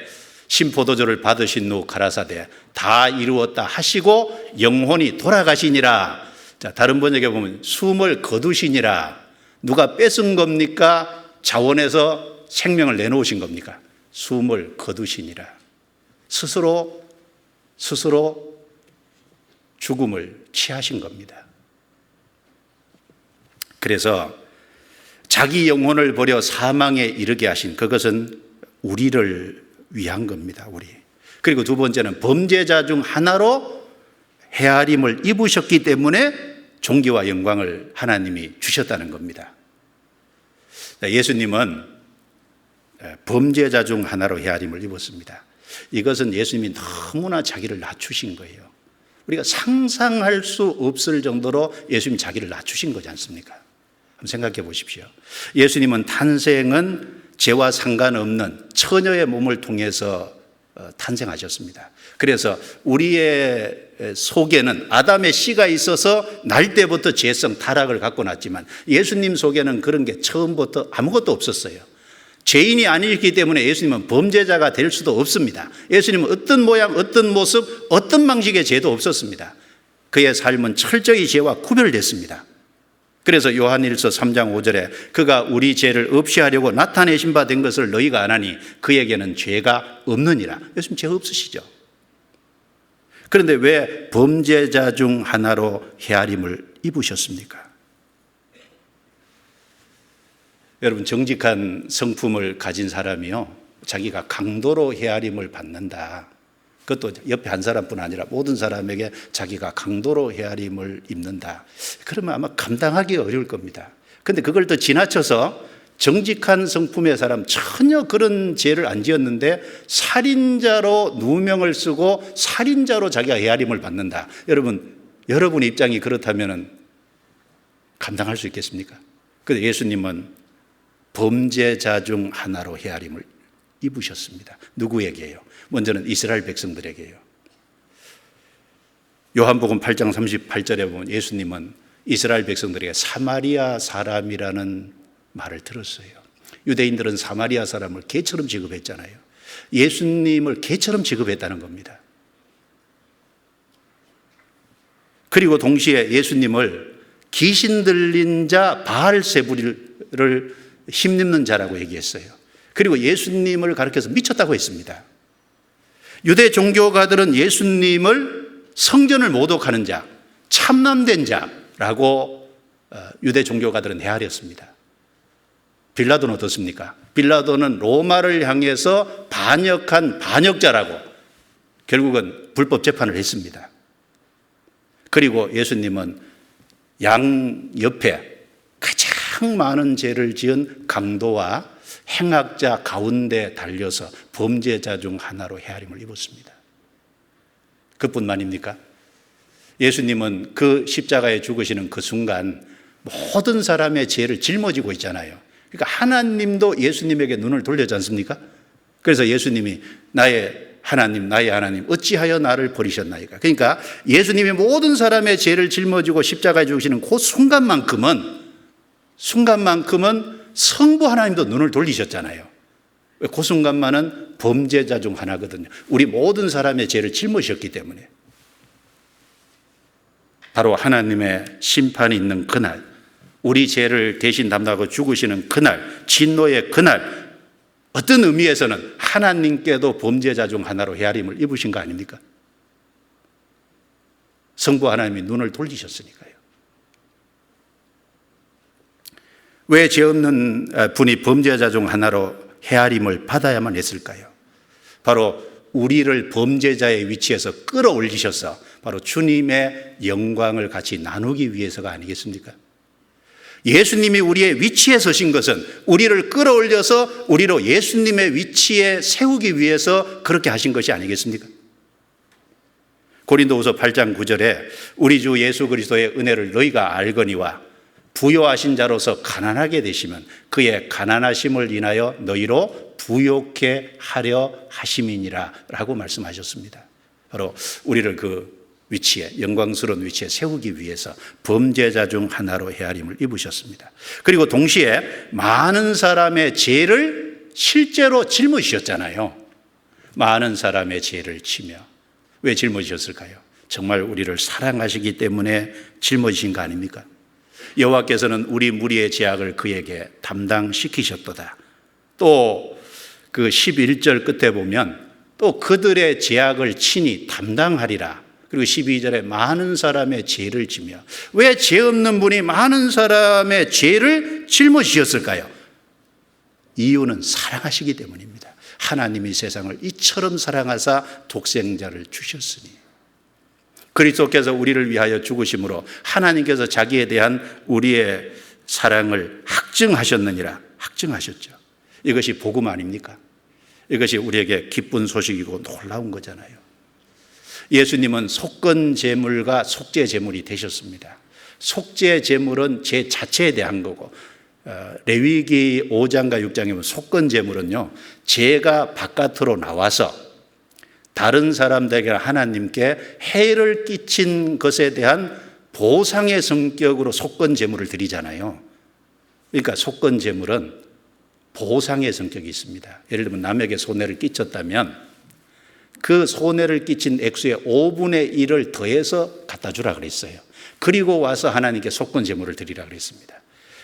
신포도주를 받으신 후 가라사대 다 이루었다 하시고 영혼이 돌아가시니라. 자, 다른 번역에 보면 숨을 거두시니라. 누가 뺏은 겁니까? 자원해서 생명을 내놓으신 겁니까? 숨을 거두시니라. 스스로 죽음을 취하신 겁니다. 그래서 자기 영혼을 버려 사망에 이르게 하신 그것은 우리를 위한 겁니다. 우리. 그리고 두 번째는 범죄자 중 하나로 헤아림을 입으셨기 때문에 존귀와 영광을 하나님이 주셨다는 겁니다. 예수님은 범죄자 중 하나로 헤아림을 입었습니다. 이것은 예수님이 너무나 자기를 낮추신 거예요. 우리가 상상할 수 없을 정도로 예수님이 자기를 낮추신 거지 않습니까? 한번 생각해 보십시오. 예수님은 탄생은 죄와 상관없는 처녀의 몸을 통해서 탄생하셨습니다. 그래서 우리의 속에는 아담의 씨가 있어서 날 때부터 죄성 타락을 갖고 났지만 예수님 속에는 그런 게 처음부터 아무것도 없었어요. 죄인이 아니기 때문에 예수님은 범죄자가 될 수도 없습니다. 예수님은 어떤 모양, 어떤 모습, 어떤 방식의 죄도 없었습니다. 그의 삶은 철저히 죄와 구별됐습니다. 그래서 요한일서 3장 5절에 그가 우리 죄를 없이 하려고 나타내신 바 된 것을 너희가 아나니 그에게는 죄가 없느니라. 예수님 죄 없으시죠. 그런데 왜 범죄자 중 하나로 헤아림을 입으셨습니까? 여러분, 정직한 성품을 가진 사람이요, 자기가 강도로 헤아림을 받는다, 그것도 옆에 한 사람뿐 아니라 모든 사람에게 자기가 강도로 헤아림을 입는다. 그러면 아마 감당하기 어려울 겁니다. 그런데 그걸 더 지나쳐서 정직한 성품의 사람, 전혀 그런 죄를 안 지었는데 살인자로 누명을 쓰고 살인자로 자기가 헤아림을 받는다. 여러분의 입장이 그렇다면 감당할 수 있겠습니까? 그런데 예수님은 범죄자 중 하나로 헤아림을 입으셨습니다. 누구에게요? 먼저는 이스라엘 백성들에게요. 요한복음 8장 38절에 보면 예수님은 이스라엘 백성들에게 사마리아 사람이라는 말을 들었어요. 유대인들은 사마리아 사람을 개처럼 취급했잖아요. 예수님을 개처럼 취급했다는 겁니다. 그리고 동시에 예수님을 귀신 들린 자 바알세불을 힘입는 자라고 얘기했어요. 그리고 예수님을 가리켜서 미쳤다고 했습니다. 유대 종교가들은 예수님을 성전을 모독하는 자, 참남된 자라고 유대 종교가들은 헤아렸습니다. 빌라도는 어떻습니까? 빌라도는 로마를 향해서 반역한 반역자라고 결국은 불법 재판을 했습니다. 그리고 예수님은 양 옆에 가장 많은 죄를 지은 강도와 행악자 가운데 달려서 범죄자 중 하나로 헤아림을 입었습니다. 그뿐만입니까? 예수님은 그 십자가에 죽으시는 그 순간 모든 사람의 죄를 짊어지고 있잖아요. 그러니까 하나님도 예수님에게 눈을 돌렸지 않습니까? 그래서 예수님이 나의 하나님 어찌하여 나를 버리셨나이까. 그러니까 예수님이 모든 사람의 죄를 짊어지고 십자가에 죽으시는 그 순간만큼은 성부 하나님도 눈을 돌리셨잖아요. 그 순간만은 범죄자 중 하나거든요. 우리 모든 사람의 죄를 짊어지셨기 때문에. 바로 하나님의 심판이 있는 그날, 우리 죄를 대신 담당하고 죽으시는 그날, 진노의 그날, 어떤 의미에서는 하나님께도 범죄자 중 하나로 헤아림을 입으신 거 아닙니까? 성부 하나님이 눈을 돌리셨으니까요. 왜 죄 없는 분이 범죄자 중 하나로 헤아림을 받아야만 했을까요? 바로 우리를 범죄자의 위치에서 끌어올리셔서 바로 주님의 영광을 같이 나누기 위해서가 아니겠습니까? 예수님이 우리의 위치에 서신 것은 우리를 끌어올려서 우리로 예수님의 위치에 세우기 위해서 그렇게 하신 것이 아니겠습니까? 고린도후서 8장 9절에 우리 주 예수 그리스도의 은혜를 너희가 알거니와 부요하신 자로서 가난하게 되시면 그의 가난하심을 인하여 너희로 부요케 하려 하심이니라 라고 말씀하셨습니다. 바로 우리를 그 위치에, 영광스러운 위치에 세우기 위해서 범죄자 중 하나로 헤아림을 입으셨습니다. 그리고 동시에 많은 사람의 죄를 실제로 짊어지셨잖아요. 많은 사람의 죄를 지며. 왜 짊어지셨을까요? 정말 우리를 사랑하시기 때문에 짊어지신 거 아닙니까? 여호와께서는 우리 무리의 죄악을 그에게 담당시키셨도다. 또 그 11절 끝에 보면 또 그들의 죄악을 친히 담당하리라. 그리고 12절에 많은 사람의 죄를 지며. 왜 죄 없는 분이 많은 사람의 죄를 짊어지셨을까요? 이유는 사랑하시기 때문입니다. 하나님이 세상을 이처럼 사랑하사 독생자를 주셨으니. 그리스도께서 우리를 위하여 죽으심으로 하나님께서 자기에 대한 우리의 사랑을 확증하셨느니라. 확증하셨죠. 이것이 복음 아닙니까? 이것이 우리에게 기쁜 소식이고 놀라운 거잖아요. 예수님은 속건 제물과 속죄 제물이 되셨습니다. 속죄 제물은 죄 자체에 대한 거고, 레위기 5장과 6장에 보면 속건 제물은요, 죄가 바깥으로 나와서 다른 사람들에게 하나님께 해를 끼친 것에 대한 보상의 성격으로 속건 제물을 드리잖아요. 그러니까 속건 제물은 보상의 성격이 있습니다. 예를 들면 남에게 손해를 끼쳤다면 그 손해를 끼친 액수의 5분의 1을 더해서 갖다 주라 그랬어요. 그리고 와서 하나님께 속건 제물을 드리라 그랬습니다.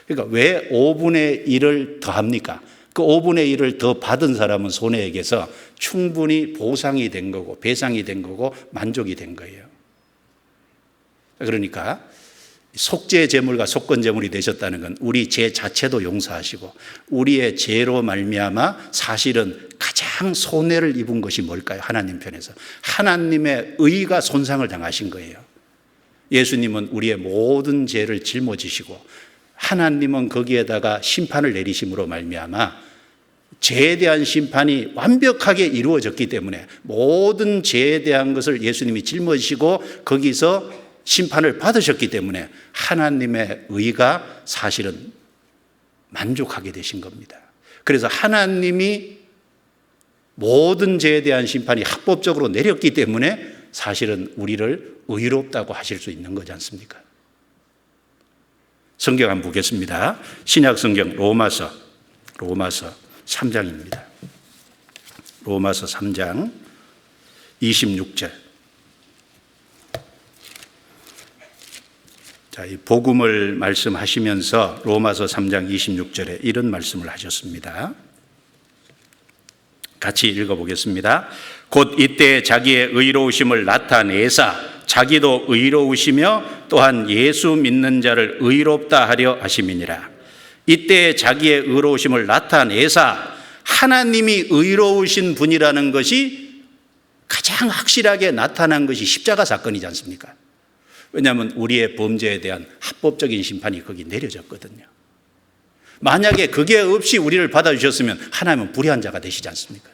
그러니까 왜 5분의 1을 더합니까? 그 5분의 1을 더 받은 사람은 손해에게서 충분히 보상이 된 거고 배상이 된 거고 만족이 된 거예요. 그러니까 속죄 제물과 속건 제물이 되셨다는 건 우리 죄 자체도 용서하시고 우리의 죄로 말미암아 사실은 가장 가장 손해를 입은 것이 뭘까요? 하나님 편에서 하나님의 의가 손상을 당하신 거예요. 예수님은 우리의 모든 죄를 짊어지시고 하나님은 거기에다가 심판을 내리심으로 말미암아 죄에 대한 심판이 완벽하게 이루어졌기 때문에 모든 죄에 대한 것을 예수님이 짊어지시고 거기서 심판을 받으셨기 때문에 하나님의 의가 사실은 만족하게 되신 겁니다. 그래서 하나님이 모든 죄에 대한 심판이 합법적으로 내렸기 때문에 사실은 우리를 의롭다고 하실 수 있는 거지 않습니까? 성경 한번 보겠습니다. 신약 성경 로마서 3장입니다. 로마서 3장 26절. 자, 이 복음을 말씀하시면서 로마서 3장 26절에 이런 말씀을 하셨습니다. 같이 읽어보겠습니다. 곧 이때 자기의 의로우심을 나타내사 자기도 의로우시며 또한 예수 믿는 자를 의롭다 하려 하심이니라. 이때 자기의 의로우심을 나타내사 하나님이 의로우신 분이라는 것이 가장 확실하게 나타난 것이 십자가 사건이지 않습니까? 왜냐하면 우리의 범죄에 대한 합법적인 심판이 거기 내려졌거든요. 만약에 그게 없이 우리를 받아주셨으면 하나님은 불의한 자가 되시지 않습니까?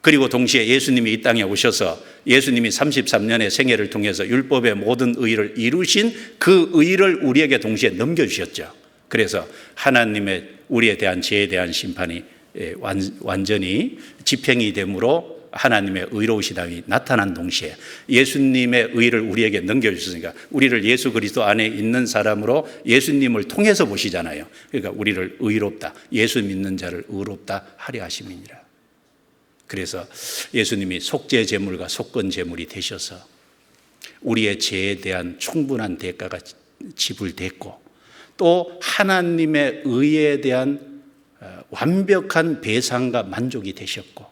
그리고 동시에 예수님이 이 땅에 오셔서 예수님이 33년의 생애를 통해서 율법의 모든 의를 이루신 그 의를 우리에게 동시에 넘겨주셨죠. 그래서 하나님의 우리에 대한 죄에 대한 심판이 완전히 집행이 되므로 하나님의 의로우시다이 나타난 동시에 예수님의 의를 우리에게 넘겨주셨으니까 우리를 예수 그리스도 안에 있는 사람으로 예수님을 통해서 보시잖아요. 그러니까 우리를 의롭다, 예수 믿는 자를 의롭다 하려 하심이니라. 그래서 예수님이 속죄 제물과 속건 제물이 되셔서 우리의 죄에 대한 충분한 대가가 지불됐고 또 하나님의 의에 대한 완벽한 배상과 만족이 되셨고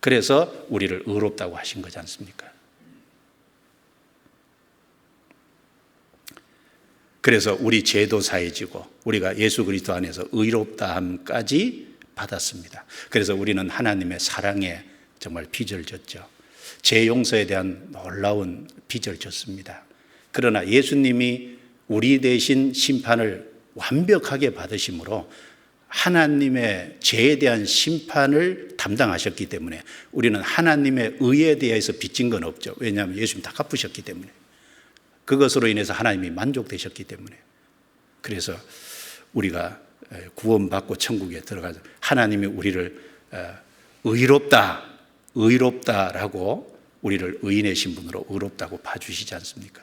그래서 우리를 의롭다고 하신 거지 않습니까? 그래서 우리 죄도 사해지고 우리가 예수 그리스도 안에서 의롭다함까지 받았습니다. 그래서 우리는 하나님의 사랑에 정말 빚을 졌죠. 죄 용서에 대한 놀라운 빚을 졌습니다. 그러나 예수님이 우리 대신 심판을 완벽하게 받으심으로 하나님의 죄에 대한 심판을 담당하셨기 때문에 우리는 하나님의 의에 대해서 빚진 건 없죠. 왜냐하면 예수님이 다 갚으셨기 때문에 그것으로 인해서 하나님이 만족되셨기 때문에 그래서 우리가 구원받고 천국에 들어가서 하나님이 우리를 의롭다라고 우리를 의인의 신분으로 의롭다고 봐주시지 않습니까?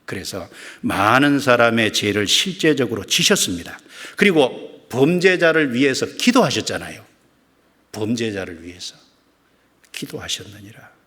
그래서 많은 사람의 죄를 실제적으로 지셨습니다. 그리고 범죄자를 위해서 기도하셨잖아요. 범죄자를 위해서 기도하셨느니라.